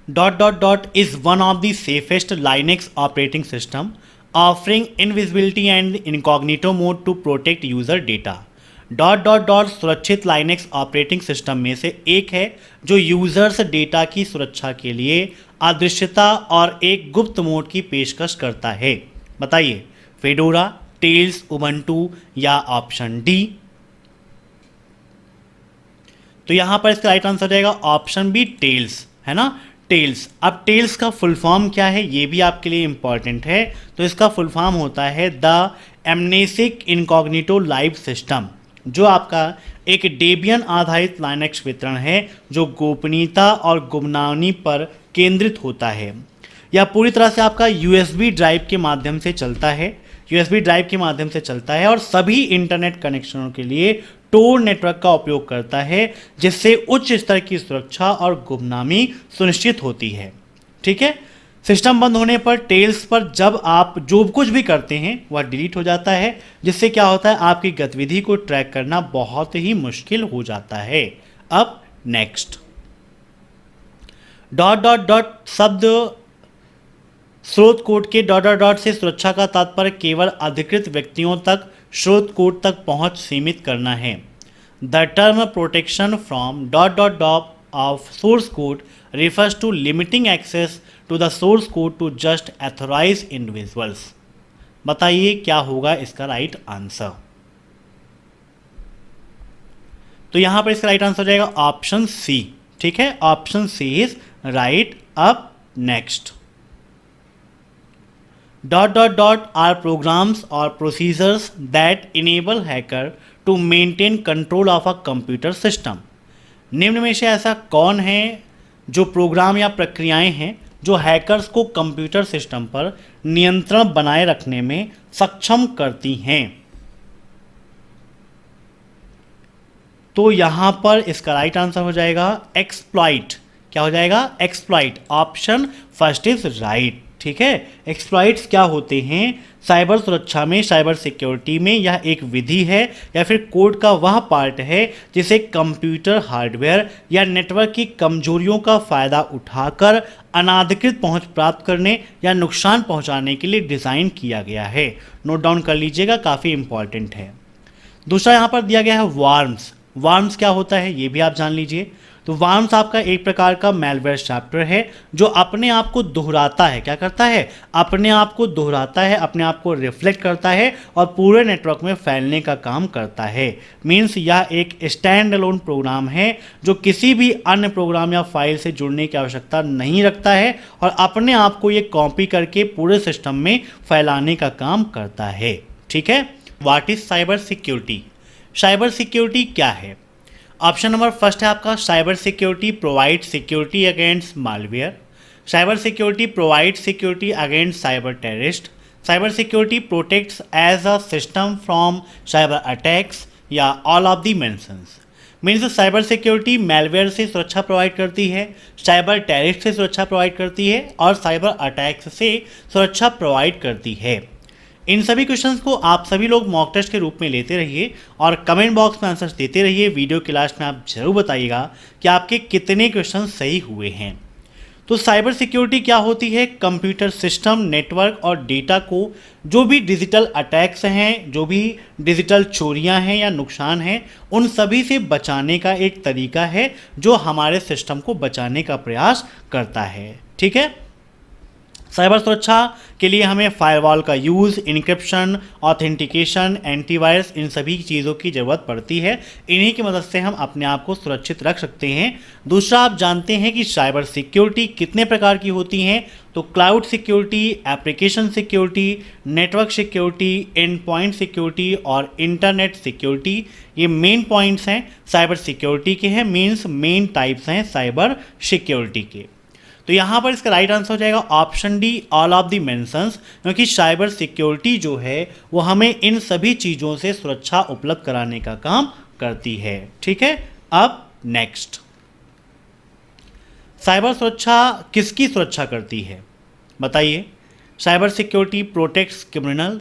dot dot dot is one of the safest Linux operating system offering invisibility and incognito mode to protect user data. Dot dot dot सुरक्षित Linux operating system में से एक है जो यूजर्स डेटा की सुरक्षा के लिए अदृश्यता और एक गुप्त मोड की पेशकश करता है। बताइए फेडोरा, टेल्स, उबंटू या ऑप्शन डी। तो यहां पर इसका राइट आंसर हो जाएगा ऑप्शन बी, टेल्स, है ना, टेल्स। अब टेल्स का फुल फॉर्म क्या है ये भी आपके लिए इंपॉर्टेंट है। तो इसका फुल फॉर्म होता है the amnesic incognito live system, जो आपका एक डेबियन आधारित लाइनेक्स वितरण है जो गोपनीयता और गुमनामी पर केंद्रित होता है। यह पूरी तरह से आपका USB ड्राइव के माध्यम से चलता है, USB ड्राइव के माध्यम से चलता है और सभी इंटरनेट कनेक्शनों के लिए टोर नेटवर्क का उपयोग करता है जिससे उच्च स्तर की सुरक्षा और गुमनामी सुनिश्चित होती है। ठीक है, सिस्टम बंद होने पर टेल्स पर जब आप जो कुछ भी करते हैं वह डिलीट हो जाता है, जिससे क्या होता है आपकी गतिविधि को ट्रैक करना बहुत ही मुश्किल हो जाता है। अब नेक्स्ट, डॉट डॉट डॉट शब्द स्रोत कोड के डॉट डॉट डॉट से सुरक्षा का तात्पर्य केवल अधिकृत व्यक्तियों तक स्रोत कोड तक पहुंच सीमित करना है। The term protection from dot dot dot of source code refers to limiting access to the source code to just authorized individuals। बताइए क्या होगा इसका राइट आंसर। तो यहां पर इसका राइट आंसर हो जाएगा ऑप्शन सी। ठीक है, ऑप्शन सी इज राइट। अब next, dot dot dot are programs और procedures that enable hacker to maintain control of a computer system. निम्न में से ऐसा कौन है जो प्रोग्राम या प्रक्रियाएं हैं जो हैकर्स को कंप्यूटर सिस्टम पर नियंत्रण बनाए रखने में सक्षम करती हैं। तो यहां पर इसका राइट आंसर हो जाएगा एक्सप्लॉइट। क्या हो जाएगा, exploit. Option first is right. ठीक है, एक्सप्लॉइट्स क्या होते हैं, साइबर सुरक्षा में, साइबर सिक्योरिटी में यह एक विधि है या फिर कोड का वह पार्ट है जिसे कंप्यूटर हार्डवेयर या नेटवर्क की कमजोरियों का फ़ायदा उठाकर अनाधिकृत पहुंच प्राप्त करने या नुकसान पहुंचाने के लिए डिज़ाइन किया गया है। नोट डाउन कर लीजिएगा, काफ़ी इंपॉर्टेंट है। दूसरा यहाँ पर दिया गया है वार्म्स। वार्म्स क्या होता है ये भी आप जान लीजिए। तो वार्म्स आपका एक प्रकार का मैलवेयर सॉफ्टवेयर है जो अपने आप को दोहराता है। क्या करता है, अपने आप को दोहराता है, अपने आप को रिफ्लेक्ट करता है और पूरे नेटवर्क में फैलने का काम करता है। मीन्स यह एक स्टैंड अलोन प्रोग्राम है जो किसी भी अन्य प्रोग्राम या फाइल से जुड़ने की आवश्यकता नहीं रखता है और अपने आप को ये कॉपी करके पूरे सिस्टम में फैलाने का काम करता है। ठीक है, what is cyber security. Cyber security क्या है। ऑप्शन नंबर फर्स्ट है आपका cyber security provide security against malware. Cyber security provide security against cyber terrorist. Cyber security protects as a system from cyber attacks या all of the mentions. Means cyber security malware से सुरक्षा provide करती है, cyber terrorist से सुरक्षा provide करती है और साइबर अटैक्स से सुरक्षा प्रोवाइड करती है। इन सभी क्वेश्चंस को आप सभी लोग मॉक टेस्ट के रूप में लेते रहिए और कमेंट बॉक्स में आंसर्स देते रहिए। वीडियो के लास्ट में आप जरूर बताइएगा कि आपके कितने क्वेश्चन सही हुए हैं। तो साइबर सिक्योरिटी क्या होती है? कंप्यूटर सिस्टम, नेटवर्क और डेटा को जो भी डिजिटल अटैक्स हैं, जो भी डिजिटल चोरियां हैं या नुकसान हैं, उन सभी से बचाने का एक तरीका है जो हमारे सिस्टम को बचाने का प्रयास करता है। ठीक है, साइबर सुरक्षा के लिए हमें फायरवॉल का यूज़, इनक्रिप्शन, ऑथेंटिकेशन, एंटीवायरस, इन सभी चीज़ों की ज़रूरत पड़ती है। इन्हीं की मदद से हम अपने आप को सुरक्षित रख सकते हैं। दूसरा, आप जानते हैं कि साइबर सिक्योरिटी कितने प्रकार की होती हैं? तो cloud security, application security, network security, and point security और इंटरनेट सिक्योरिटी, ये मेन पॉइंट्स हैं साइबर सिक्योरिटी के हैं, मीन्स मेन टाइप्स हैं साइबर सिक्योरिटी के। तो यहाँ पर इसका राइट आंसर हो जाएगा option D, all of the mentions, क्योंकि साइबर सिक्योरिटी जो है वो हमें इन सभी चीज़ों से सुरक्षा उपलब्ध कराने का काम करती है। ठीक है, अब नेक्स्ट, साइबर सुरक्षा किसकी सुरक्षा करती है? बताइए। Cyber security protects criminal,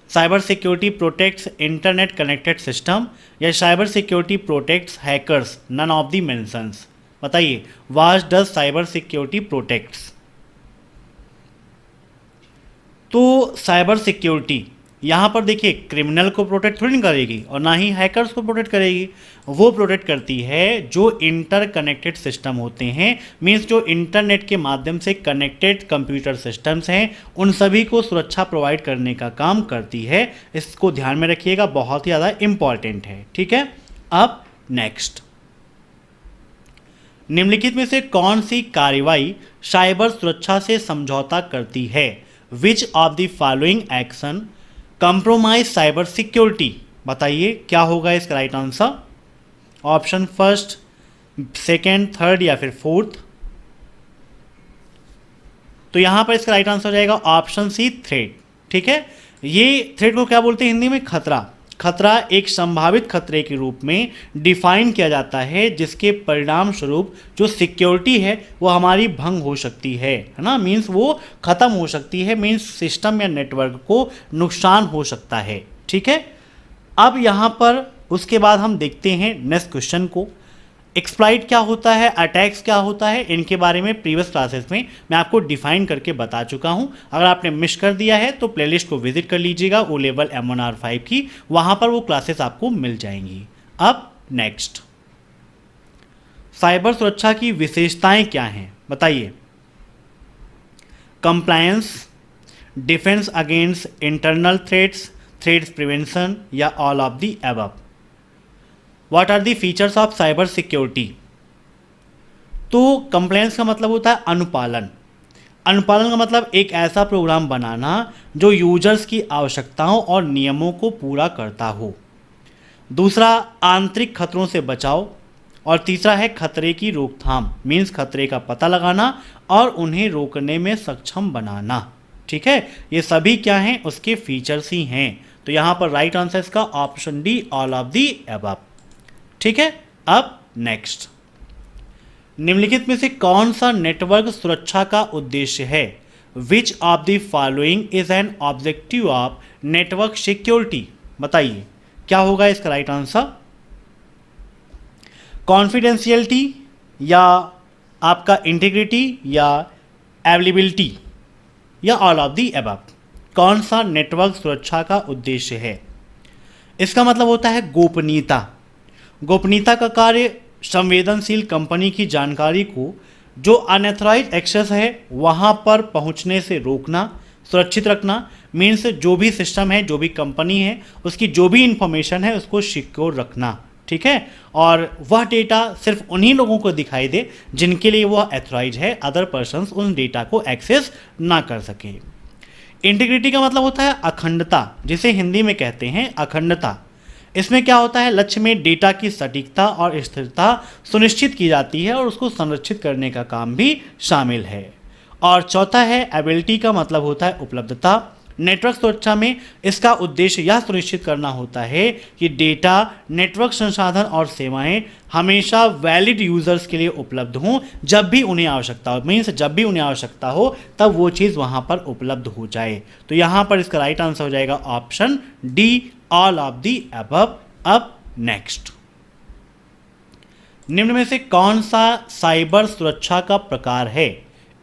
cyber security protects internet connected system, या cyber security protects hackers, none of the mentions. बताइए, what does cyber security protects? तो साइबर सिक्योरिटी यहाँ पर देखिए क्रिमिनल को प्रोटेक्ट थोड़ी नहीं करेगी और ना ही हैकर्स को प्रोटेक्ट करेगी। वो प्रोटेक्ट करती है जो इंटरकनेक्टेड सिस्टम होते हैं, मीन्स जो इंटरनेट के माध्यम से कनेक्टेड कंप्यूटर सिस्टम्स हैं, उन सभी को सुरक्षा प्रोवाइड करने का काम करती है। इसको ध्यान में रखिएगा, बहुत ही ज़्यादा इम्पॉर्टेंट है। ठीक है, अब नेक्स्ट, निम्नलिखित में से कौन सी कार्रवाई साइबर सुरक्षा से समझौता करती है? विच of the following action compromise cyber security? बताइए क्या होगा इसका right answer? Option first, second, third या फिर फोर्थ? तो यहां पर इसका राइट आंसर हो जाएगा ऑप्शन सी, थ्रेट। ठीक है, ये थ्रेट को क्या बोलते हैं हिंदी में? खतरा। खतरा एक संभावित खतरे के रूप में डिफाइन किया जाता है जिसके परिणाम स्वरूप जो सिक्योरिटी है वो हमारी भंग हो सकती है ना, मीन्स वो ख़त्म हो सकती है, मीन्स सिस्टम या नेटवर्क को नुकसान हो सकता है। ठीक है, अब यहाँ पर उसके बाद हम देखते हैं नेक्स्ट क्वेश्चन को। एक्सप्लॉइट क्या होता है, अटैक्स क्या होता है, इनके बारे में प्रीवियस क्लासेस में मैं आपको डिफाइन करके बता चुका हूं। अगर आपने मिस कर दिया है तो प्लेलिस्ट को विजिट कर लीजिएगा ओ लेवल M1R5 की, वहां पर वो क्लासेस आपको मिल जाएंगी। अब नेक्स्ट, साइबर सुरक्षा की विशेषताएं क्या हैं? बताइए। Compliance, defense against internal threats, threats prevention या all of the above? What are the features of cyber security? तो कंप्लायंस का मतलब होता है अनुपालन। अनुपालन का मतलब एक ऐसा प्रोग्राम बनाना जो यूजर्स की आवश्यकताओं और नियमों को पूरा करता हो। दूसरा, आंतरिक खतरों से बचाव। और तीसरा है खतरे की रोकथाम, मीन्स खतरे का पता लगाना और उन्हें रोकने में सक्षम बनाना। ठीक है, ये सभी क्या हैं? उसके फीचर्स ही हैं। तो यहाँ पर राइट आंसर इसका option D, all of the above. ठीक है, अब नेक्स्ट, निम्नलिखित में से कौन सा नेटवर्क सुरक्षा का उद्देश्य है? विच of the following is an objective of network security? बताइए क्या होगा इसका राइट आंसर? कॉन्फिडेंशियलिटी या आपका इंटीग्रिटी या अवेलेबिलिटी या ऑल ऑफ द अबव? कौन सा नेटवर्क सुरक्षा का उद्देश्य है? इसका मतलब होता है गोपनीयता। गोपनीयता का कार्य संवेदनशील कंपनी की जानकारी को जो अनऑथराइज्ड एक्सेस है वहाँ पर पहुँचने से रोकना, सुरक्षित रखना, मीन्स जो भी सिस्टम है, जो भी कंपनी है, उसकी जो भी इंफॉर्मेशन है उसको सिक्योर रखना। ठीक है, और वह डेटा सिर्फ उन्हीं लोगों को दिखाई दे जिनके लिए वह ऑथराइज है, अदर पर्सन्स उन डेटा को एक्सेस ना कर सके। इंटीग्रिटी का मतलब होता है अखंडता, जिसे हिंदी में कहते हैं अखंडता। इसमें क्या होता है? लक्ष्य में डेटा की सटीकता और स्थिरता सुनिश्चित की जाती है और उसको संरक्षित करने का काम भी शामिल है। और चौथा है एबिलिटी का मतलब होता है उपलब्धता, नेटवर्क सुरक्षा में इसका उद्देश्य यह सुनिश्चित करना होता है कि डेटा, नेटवर्क संसाधन और सेवाएं हमेशा वैलिड यूजर्स के लिए उपलब्ध हों जब भी उन्हें आवश्यकता हो। मीन्स जब भी उन्हें आवश्यकता हो तब वो चीज़ वहाँ पर उपलब्ध हो जाए। तो यहाँ पर इसका राइट आंसर हो जाएगा option D, all of the above. अब नेक्स्ट, निम्न में से कौन सा साइबर सुरक्षा का प्रकार है?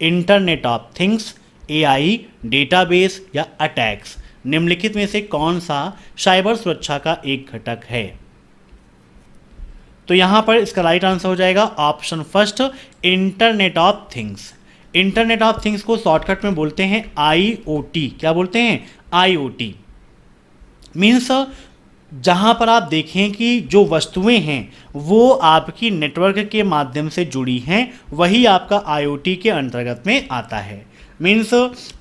Internet of things, AI, database या अटैक्स। निम्नलिखित में से कौन सा साइबर सुरक्षा का एक घटक है? तो यहां पर इसका राइट आंसर हो जाएगा option first, internet of things. Internet of things को शॉर्टकट में बोलते हैं आईओटी। क्या बोलते हैं? आईओटी। मीन्स जहाँ पर आप देखें कि जो वस्तुएं हैं वो आपकी नेटवर्क के माध्यम से जुड़ी हैं, वही आपका आईओटी के अंतर्गत में आता है। मीन्स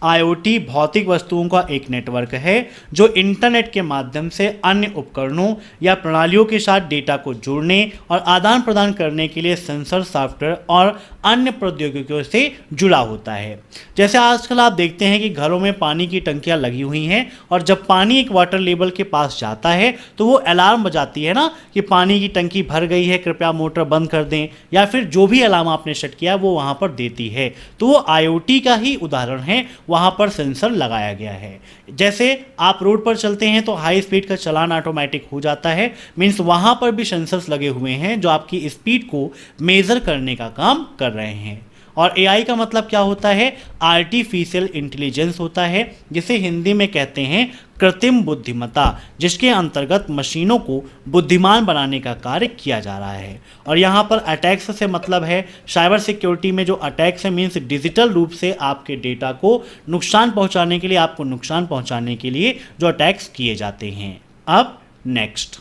आईओटी भौतिक वस्तुओं का एक नेटवर्क है जो इंटरनेट के माध्यम से अन्य उपकरणों या प्रणालियों के साथ डेटा को जोड़ने और आदान प्रदान करने के लिए सेंसर, सॉफ्टवेयर और अन्य प्रौद्योगिकियों से जुड़ा होता है। जैसे आजकल आप देखते हैं कि घरों में पानी की टंकियां लगी हुई हैं और जब पानी एक वाटर लेवल के पास जाता है तो वो अलार्म बजाती है ना कि पानी की टंकी भर गई है, कृपया मोटर बंद कर दें, या फिर जो भी अलार्म आपने सेट किया वो वहाँ पर देती है। तो वो आईओटी का ही उदाहरण है, वहाँ पर सेंसर लगाया गया है। जैसे आप रोड पर चलते हैं तो हाई स्पीड का चलान ऑटोमेटिक हो जाता है। मीन्स वहाँ पर भी सेंसर्स लगे हुए हैं जो आपकी स्पीड को मेज़र करने का काम कर रहे हैं। और एआई का मतलब क्या होता है? आर्टिफिशियल इंटेलिजेंस होता है, जिसे हिंदी में कहते हैं कृत्रिम बुद्धिमत्ता, जिसके अंतर्गत मशीनों को बुद्धिमान बनाने का कार्य किया जा रहा है। और यहाँ पर अटैक्स से मतलब है साइबर सिक्योरिटी में जो अटैक्स है, मीन्स डिजिटल रूप से आपके डेटा को नुकसान पहुँचाने के लिए, आपको नुकसान पहुँचाने के लिए जो अटैक्स किए जाते हैं। अब नेक्स्ट,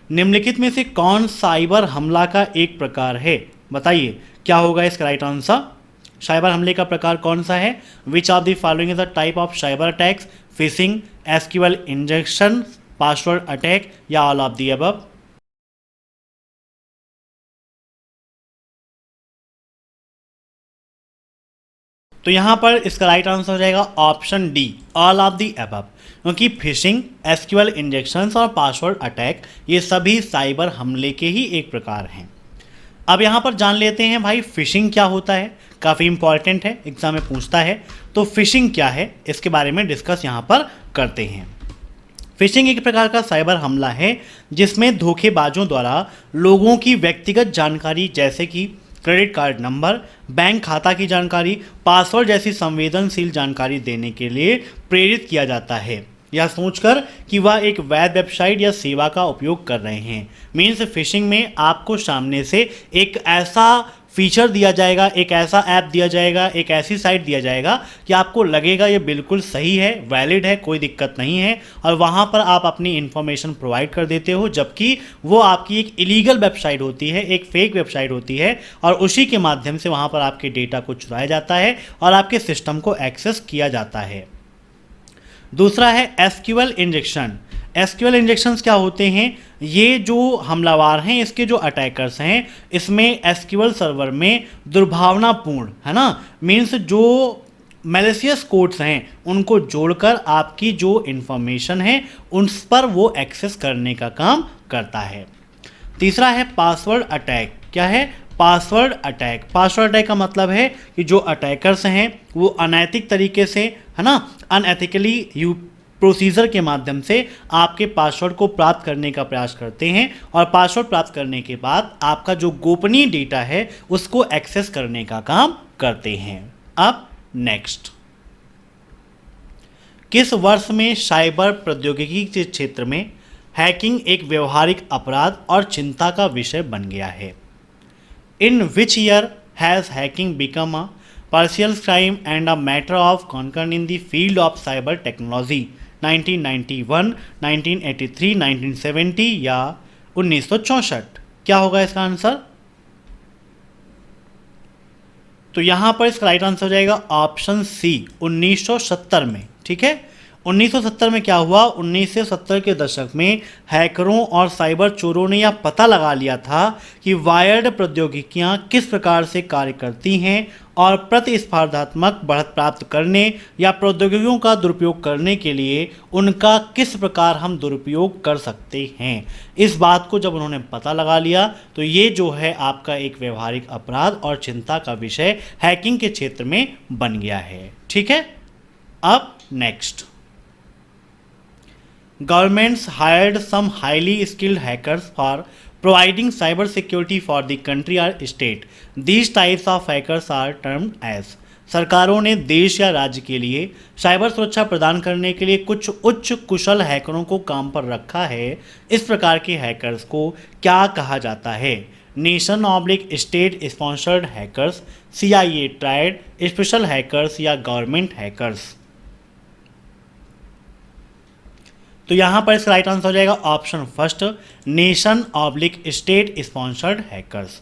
निम्नलिखित में से कौन साइबर हमला का एक प्रकार है? बताइए क्या होगा इसका राइट आंसर? साइबर हमले का प्रकार कौन सा है? विच of the following is the type of cyber attacks? Fishing, SQL injection, password attack या ऑल ऑफ द अबव? तो यहां पर इसका राइट आंसर हो जाएगा option D, all of the above. क्योंकि फिशिंग, एसक्यूएल इंजेक्शंस और पासवर्ड अटैक ये सभी साइबर हमले के ही एक प्रकार हैं। अब यहाँ पर जान लेते हैं भाई फिशिंग क्या होता है। काफ़ी इंपॉर्टेंट है, एग्जाम में पूछता है। तो फिशिंग क्या है इसके बारे में डिस्कस यहाँ पर करते हैं। फिशिंग एक प्रकार का साइबर हमला है जिसमें धोखेबाजों द्वारा लोगों की व्यक्तिगत जानकारी जैसे कि क्रेडिट कार्ड नंबर, बैंक खाता की जानकारी, पासवर्ड जैसी संवेदनशील जानकारी देने के लिए प्रेरित किया जाता है, यह सोचकर कि वह एक वैध वेबसाइट या सेवा का उपयोग कर रहे हैं। मीन्स फिशिंग में आपको सामने से एक ऐसा फीचर दिया जाएगा, एक ऐसा ऐप दिया जाएगा, एक ऐसी साइट दिया जाएगा कि आपको लगेगा ये बिल्कुल सही है, वैलिड है, कोई दिक्कत नहीं है, और वहाँ पर आप अपनी इन्फॉर्मेशन प्रोवाइड कर देते हो, जबकि वो आपकी एक इलीगल वेबसाइट होती है, एक फेक वेबसाइट होती है, और उसी के माध्यम से वहाँ पर आपके डेटा को चुराया जाता है और आपके सिस्टम को एक्सेस किया जाता है। दूसरा है एसक्यूएल इंजेक्शन। एसक्यूएल इंजेक्शंस क्या होते हैं? ये जो हमलावर हैं, इसके जो अटैकर्स हैं, इसमें एसक्यूएल सर्वर में दुर्भावनापूर्ण, है ना, मीन्स जो मैलिशियस कोड्स हैं उनको जोड़कर आपकी जो इन्फॉर्मेशन है उस पर वो एक्सेस करने का काम करता है। तीसरा है पासवर्ड अटैक। क्या है? Password attack. पासवर्ड अटैक का मतलब है कि जो अटैकर्स हैं वो अनैतिक तरीके से, है ना, अनएथिकली प्रोसीजर के माध्यम से आपके पासवर्ड को प्राप्त करने का प्रयास करते हैं, और पासवर्ड प्राप्त करने के बाद आपका जो गोपनीय डेटा है उसको एक्सेस करने का काम करते हैं। अब नेक्स्ट, किस वर्ष में साइबर प्रौद्योगिकी के क्षेत्र में हैकिंग एक व्यवहारिक अपराध और चिंता का विषय बन गया है? In which year has hacking become a partial crime and a matter of concern in the field of cyber technology? 1991, 1983, 1970 या 1964? क्या होगा इसका आंसर? तो यहाँ पर इसका राइट आंसर हो जाएगा ऑप्शन सी, 1970 में। ठीक है, 1970 में क्या हुआ, 1970 के दशक में हैकरों और साइबर चोरों ने यह पता लगा लिया था कि वायर्ड प्रौद्योगिकियां किस प्रकार से कार्य करती हैं और प्रतिस्पर्धात्मक बढ़त प्राप्त करने या प्रौद्योगिकियों का दुरुपयोग करने के लिए उनका किस प्रकार हम दुरुपयोग कर सकते हैं। इस बात को जब उन्होंने पता लगा लिया तो ये जो है आपका एक व्यवहारिक अपराध और चिंता का विषय हैकिंग के क्षेत्र में बन गया है। ठीक है, अब next, governments hired some highly skilled hackers for providing cyber security for the country or state. These types of hackers are termed as. सरकारों ने देश या राज्य के लिए साइबर सुरक्षा प्रदान करने के लिए कुछ उच्च कुशल हैकरों को काम पर रखा है। इस प्रकार के हैकर्स को क्या कहा जाता है? Nation oblique state sponsored hackers, CIA tried, special hackers या गवर्नमेंट हैकर्स। तो यहाँ पर इसका राइट आंसर हो जाएगा option first, nation oblique state sponsored hackers.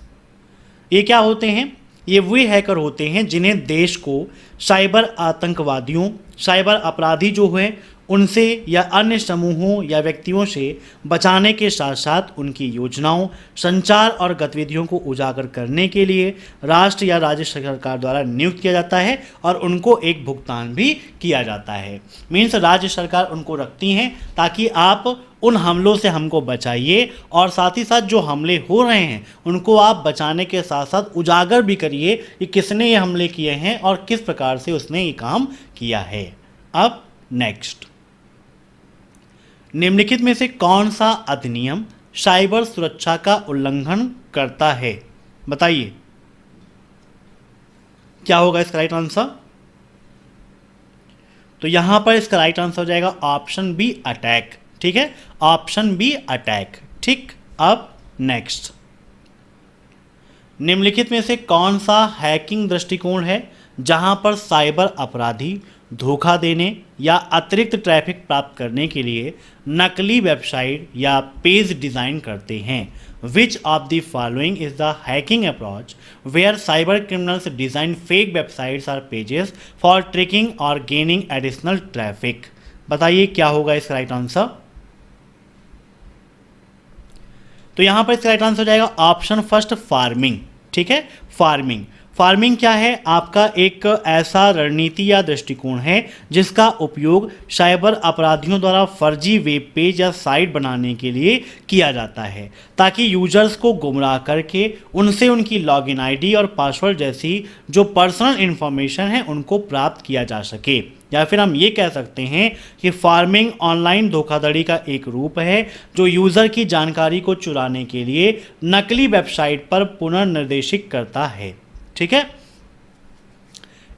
ये क्या होते हैं? ये वे हैकर होते हैं जिन्हें देश को साइबर आतंकवादियों, साइबर अपराधी जो हैं उनसे या अन्य समूहों या व्यक्तियों से बचाने के साथ साथ उनकी योजनाओं, संचार और गतिविधियों को उजागर करने के लिए राष्ट्र या राज्य सरकार द्वारा नियुक्त किया जाता है और उनको एक भुगतान भी किया जाता है। मीन्स राज्य सरकार उनको रखती हैं ताकि आप उन हमलों से हमको बचाइए और साथ ही साथ जो हमले हो रहे हैं उनको आप बचाने के साथ साथ उजागर भी करिए कि किसने ये हमले किए हैं और किस प्रकार से उसने ये काम किया है। अब नेक्स्ट, निम्नलिखित में से कौन सा अधिनियम साइबर सुरक्षा का उल्लंघन करता है? बताइए क्या होगा इसका राइट आंसर? तो यहां पर इसका राइट आंसर हो जाएगा ऑप्शन बी, अटैक। ठीक है, ऑप्शन बी, अटैक। ठीक, अब नेक्स्ट, निम्नलिखित में से कौन सा हैकिंग दृष्टिकोण है जहां पर साइबर अपराधी धोखा देने या अतिरिक्त ट्रैफिक प्राप्त करने के लिए नकली वेबसाइट या पेज डिज़ाइन करते हैं? Which of the following is the hacking approach where cyber criminals design fake websites और पेजेस फॉर ट्रैकिंग और गेनिंग एडिशनल ट्रैफिक? बताइए क्या होगा इसका राइट आंसर? तो यहां पर इसका राइट आंसर हो जाएगा ऑप्शन फर्स्ट, फार्मिंग। ठीक है, फार्मिंग। फार्मिंग क्या है? आपका एक ऐसा रणनीति या दृष्टिकोण है जिसका उपयोग साइबर अपराधियों द्वारा फर्जी वेब पेज या साइट बनाने के लिए किया जाता है ताकि यूजर्स को गुमराह करके उनसे उनकी लॉगिन आईडी और पासवर्ड जैसी जो पर्सनल इन्फॉर्मेशन है उनको प्राप्त किया जा सके। या फिर हम ये कह सकते हैं कि फार्मिंग ऑनलाइन धोखाधड़ी का एक रूप है जो यूज़र की जानकारी को चुराने के लिए नकली वेबसाइट पर पुनर्निर्देशित करता है। ठीक है,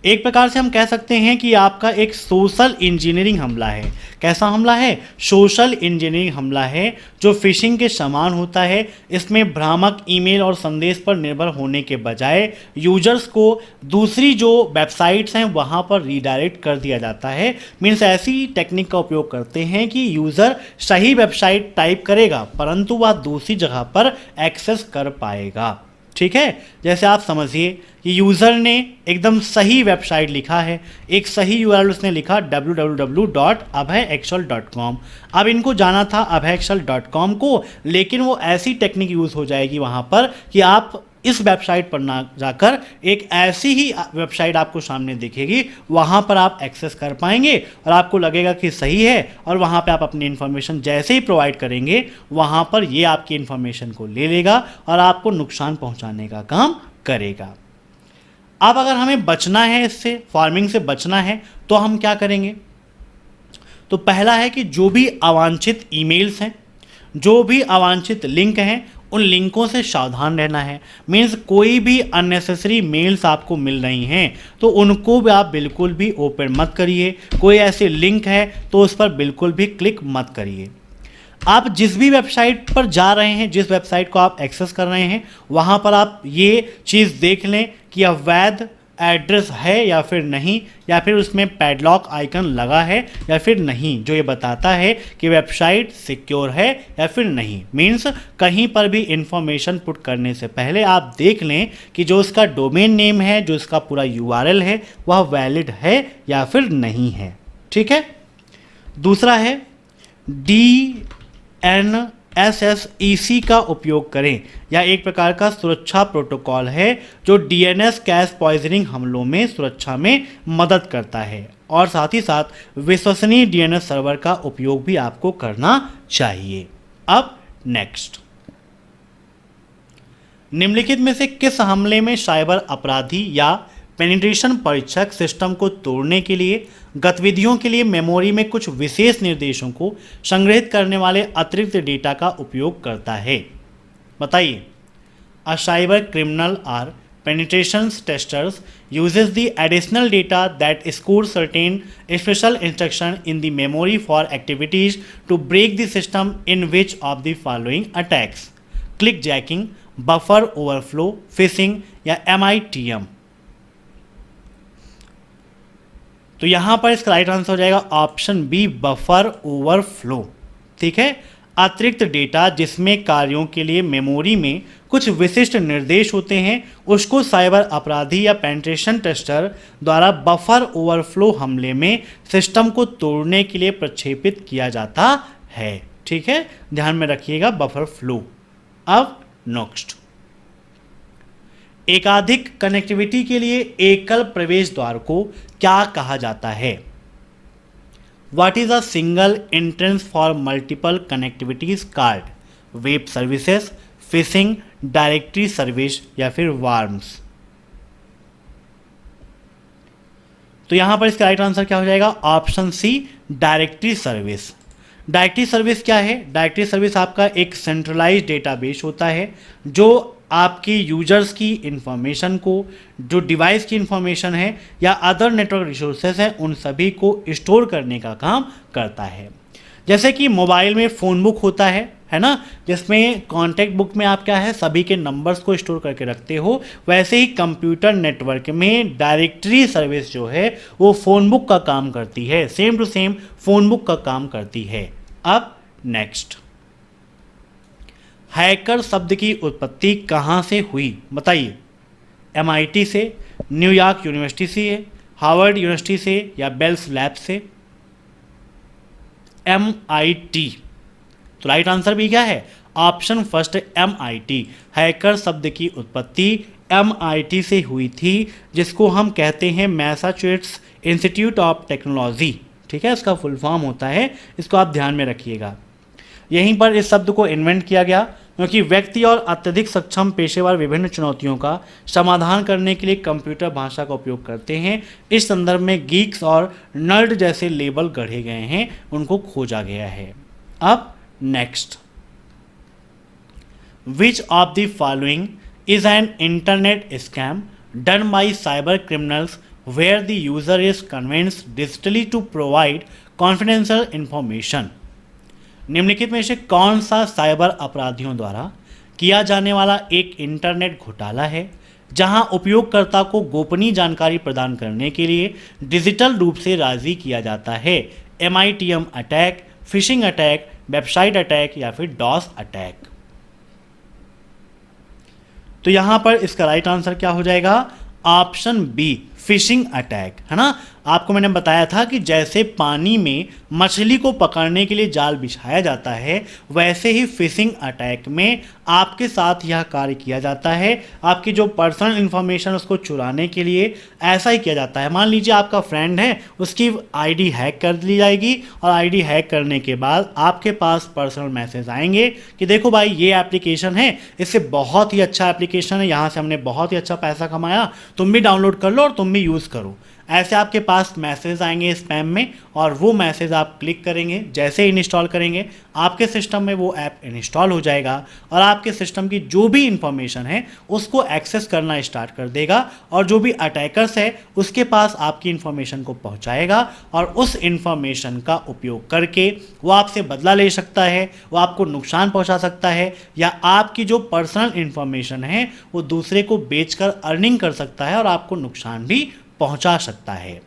एक प्रकार से हम कह सकते हैं कि आपका एक सोशल इंजीनियरिंग हमला है। कैसा हमला है? सोशल इंजीनियरिंग हमला है जो फिशिंग के समान होता है। इसमें भ्रामक ईमेल और संदेश पर निर्भर होने के बजाय यूजर्स को दूसरी जो वेबसाइट्स हैं वहाँ पर रीडायरेक्ट कर दिया जाता है। मीन्स ऐसी टेक्निक का उपयोग करते हैं कि यूज़र सही वेबसाइट टाइप करेगा परंतु वह दूसरी जगह पर एक्सेस कर पाएगा। ठीक है, जैसे आप समझिए कि यूज़र ने एकदम सही वेबसाइट लिखा है, एक सही URL उसने लिखा www.abhayexcel.com। अब इनको जाना था abhayexcel.com को, लेकिन वो ऐसी टेक्निक यूज़ हो जाएगी वहाँ पर कि आप इस वेबसाइट पर ना जाकर एक ऐसी ही वेबसाइट आपको सामने दिखेगी, वहाँ पर आप एक्सेस कर पाएंगे और आपको लगेगा कि सही है और वहाँ पे आप अपनी इन्फॉर्मेशन जैसे ही प्रोवाइड करेंगे वहाँ पर ये आपकी इन्फॉर्मेशन को ले लेगा और आपको नुकसान पहुँचाने का काम करेगा। अब अगर हमें बचना है, इससे फार्मिंग से बचना है, तो हम क्या करेंगे? तो पहला है कि जो भी अवांछित ईमेल्स हैं, जो भी अवांछित लिंक हैं, उन लिंकों से सावधान रहना है। मीन्स कोई भी अननेसेसरी मेल्स आपको मिल रही हैं तो उनको भी आप बिल्कुल भी ओपन मत करिए। कोई ऐसे लिंक है तो उस पर बिल्कुल भी क्लिक मत करिए। आप जिस भी वेबसाइट पर जा रहे हैं, जिस वेबसाइट को आप एक्सेस कर रहे हैं, वहाँ पर आप ये चीज़ देख लें कि यह वैध एड्रेस है या फिर नहीं, या फिर उसमें पैडलॉक आइकन लगा है या फिर नहीं, जो ये बताता है कि वेबसाइट सिक्योर है या फिर नहीं। मीन्स कहीं पर भी इंफॉर्मेशन पुट करने से पहले आप देख लें कि जो उसका डोमेन नेम है, जो इसका पूरा URL है, वह वैलिड है या फिर नहीं है। ठीक है, दूसरा है DNSSEC का उपयोग करें, या एक प्रकार का सुरक्षा प्रोटोकॉल है जो DNS कैश पॉइजनिंग हमलों में सुरक्षा में मदद करता है। और साथ ही साथ विश्वसनीय DNS सर्वर का उपयोग भी आपको करना चाहिए। अब नेक्स्ट, निम्नलिखित में से किस हमले में साइबर अपराधी या पेनिट्रेशन परीक्षक सिस्टम को तोड़ने के लिए गतिविधियों के लिए मेमोरी में कुछ विशेष निर्देशों को संग्रहित करने वाले अतिरिक्त डेटा का उपयोग करता है? बताइए। A cyber criminal or penetration testers uses the additional data that scores certain special instruction in the memory for activities to break the system in which of the following attacks: clickjacking, buffer overflow, phishing या MITM। तो यहां पर इसका right answer हो जाएगा option B, buffer overflow. ठीक है, अतिरिक्त डेटा जिसमें कार्यों के लिए मेमोरी में कुछ विशिष्ट निर्देश होते हैं उसको साइबर अपराधी या पेनिट्रेशन टेस्टर द्वारा बफर ओवरफ्लो हमले में सिस्टम को तोड़ने के लिए प्रक्षेपित किया जाता है। ठीक है, ध्यान में रखिएगा बफर फ्लो। अब नेक्स्ट, एकाधिक कनेक्टिविटी के लिए एकल प्रवेश द्वार को क्या कहा जाता है? What is a single entrance for multiple connectivities card? Web services, fishing, directory service या फिर वार्म्स? तो यहां पर इसका राइट आंसर क्या हो जाएगा? Option C, directory service. Directory service क्या है? डायरेक्टरी सर्विस आपका एक सेंट्रलाइज्ड डेटाबेस होता है जो आपके यूजर्स की इंफॉर्मेशन को, जो डिवाइस की इंफॉर्मेशन है या अदर नेटवर्क रिसोर्सेज हैं, उन सभी को स्टोर करने का काम करता है। जैसे कि मोबाइल में फ़ोन बुक होता है ना, जिसमें कॉन्टैक्ट बुक में आप क्या है सभी के नंबर्स को स्टोर करके रखते हो, वैसे ही कंप्यूटर नेटवर्क में डायरेक्टरी सर्विस जो है वो फ़ोन बुक का काम करती है, same to same phone book का काम करती है। अब नेक्स्ट, हैकर शब्द की उत्पत्ति कहाँ से हुई? बताइए। MIT से, न्यूयॉर्क यूनिवर्सिटी से, हार्वर्ड यूनिवर्सिटी से या बेल्स लैब से? MIT। तो राइट आंसर भी क्या है? Option first, MIT। हैकर शब्द की उत्पत्ति MIT से हुई थी, जिसको हम कहते हैं मैसाचुसेट्स इंस्टीट्यूट ऑफ टेक्नोलॉजी। ठीक है, इसका फुल फॉर्म होता है, इसको आप ध्यान में रखिएगा। यहीं पर इस शब्द को इन्वेंट किया गया क्योंकि व्यक्ति और अत्यधिक सक्षम पेशेवर विभिन्न चुनौतियों का समाधान करने के लिए कंप्यूटर भाषा का उपयोग करते हैं। इस संदर्भ में गीक्स और नर्ड जैसे लेबल गढ़े गए हैं, उनको खोजा गया है। अब next, which of the following is an internet scam done by cyber criminals where the user is convinced digitally to provide confidential information? निम्नलिखित में से कौन सा साइबर अपराधियों द्वारा किया जाने वाला एक इंटरनेट घोटाला है जहां उपयोगकर्ता को गोपनीय जानकारी प्रदान करने के लिए डिजिटल रूप से राजी किया जाता है? MITM attack, phishing attack, website attack या फिर डॉस अटैक? तो यहां पर इसका राइट आंसर क्या हो जाएगा? Option B, phishing attack. है ना, आपको मैंने बताया था कि जैसे पानी में मछली को पकड़ने के लिए जाल बिछाया जाता है, वैसे ही फिशिंग अटैक में आपके साथ यह कार्य किया जाता है। आपकी जो पर्सनल इंफॉर्मेशन उसको चुराने के लिए ऐसा ही किया जाता है। मान लीजिए आपका फ्रेंड है, उसकी आईडी हैक कर ली जाएगी और आईडी हैक करने के बाद आपके पास पर्सनल मैसेज आएंगे कि देखो भाई ये एप्लीकेशन है, इससे बहुत ही अच्छा एप्लीकेशन है, यहाँ से हमने बहुत ही अच्छा पैसा कमाया, तुम भी डाउनलोड कर लो और तुम भी यूज़ करो। ऐसे आपके पास मैसेज आएंगे स्पैम में और वो मैसेज आप क्लिक करेंगे, जैसे इंस्टॉल करेंगे आपके सिस्टम में वो ऐप इंस्टॉल हो जाएगा और आपके सिस्टम की जो भी इंफॉर्मेशन है उसको एक्सेस करना स्टार्ट कर देगा और जो भी अटैकर्स है उसके पास आपकी इंफॉर्मेशन को पहुंचाएगा और उस इंफॉर्मेशन का उपयोग करके वो आपसे बदला ले सकता है, वो आपको नुकसान पहुंचा सकता है या आपकी जो पर्सनल इंफॉर्मेशन है वो दूसरे को बेचकर अर्निंग कर सकता है और आपको नुकसान भी पहुंचा सकता है।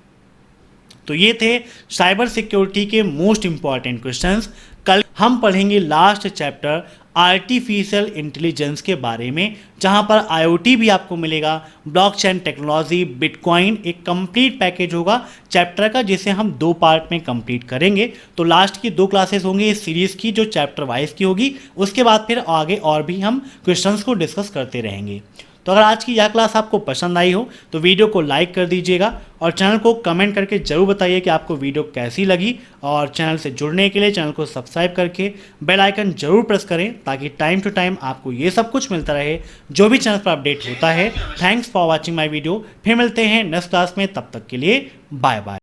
तो ये थे साइबर सिक्योरिटी के मोस्ट इंपॉर्टेंट क्वेश्चंस। कल हम पढ़ेंगे लास्ट चैप्टर आर्टिफिशियल इंटेलिजेंस के बारे में, जहां पर IoT भी आपको मिलेगा, ब्लॉकचेन टेक्नोलॉजी, बिटकॉइन, एक कंप्लीट पैकेज होगा चैप्टर का, जिसे हम 2 पार्ट में कंप्लीट करेंगे। तो लास्ट की 2 क्लासेस होंगी इस सीरीज की, जो चैप्टर वाइज की होगी। उसके बाद फिर आगे और भी हम क्वेश्चंस को डिस्कस करते रहेंगे। तो अगर आज की यह क्लास आपको पसंद आई हो तो वीडियो को लाइक कर दीजिएगा और चैनल को कमेंट करके जरूर बताइए कि आपको वीडियो कैसी लगी। और चैनल से जुड़ने के लिए चैनल को सब्सक्राइब करके बेल आइकन जरूर प्रेस करें, ताकि टाइम टू टाइम आपको ये सब कुछ मिलता रहे जो भी चैनल पर अपडेट होता है। Thanks for watching my video. फिर मिलते हैं नेक्स्ट क्लास में, तब तक के लिए बाय बाय।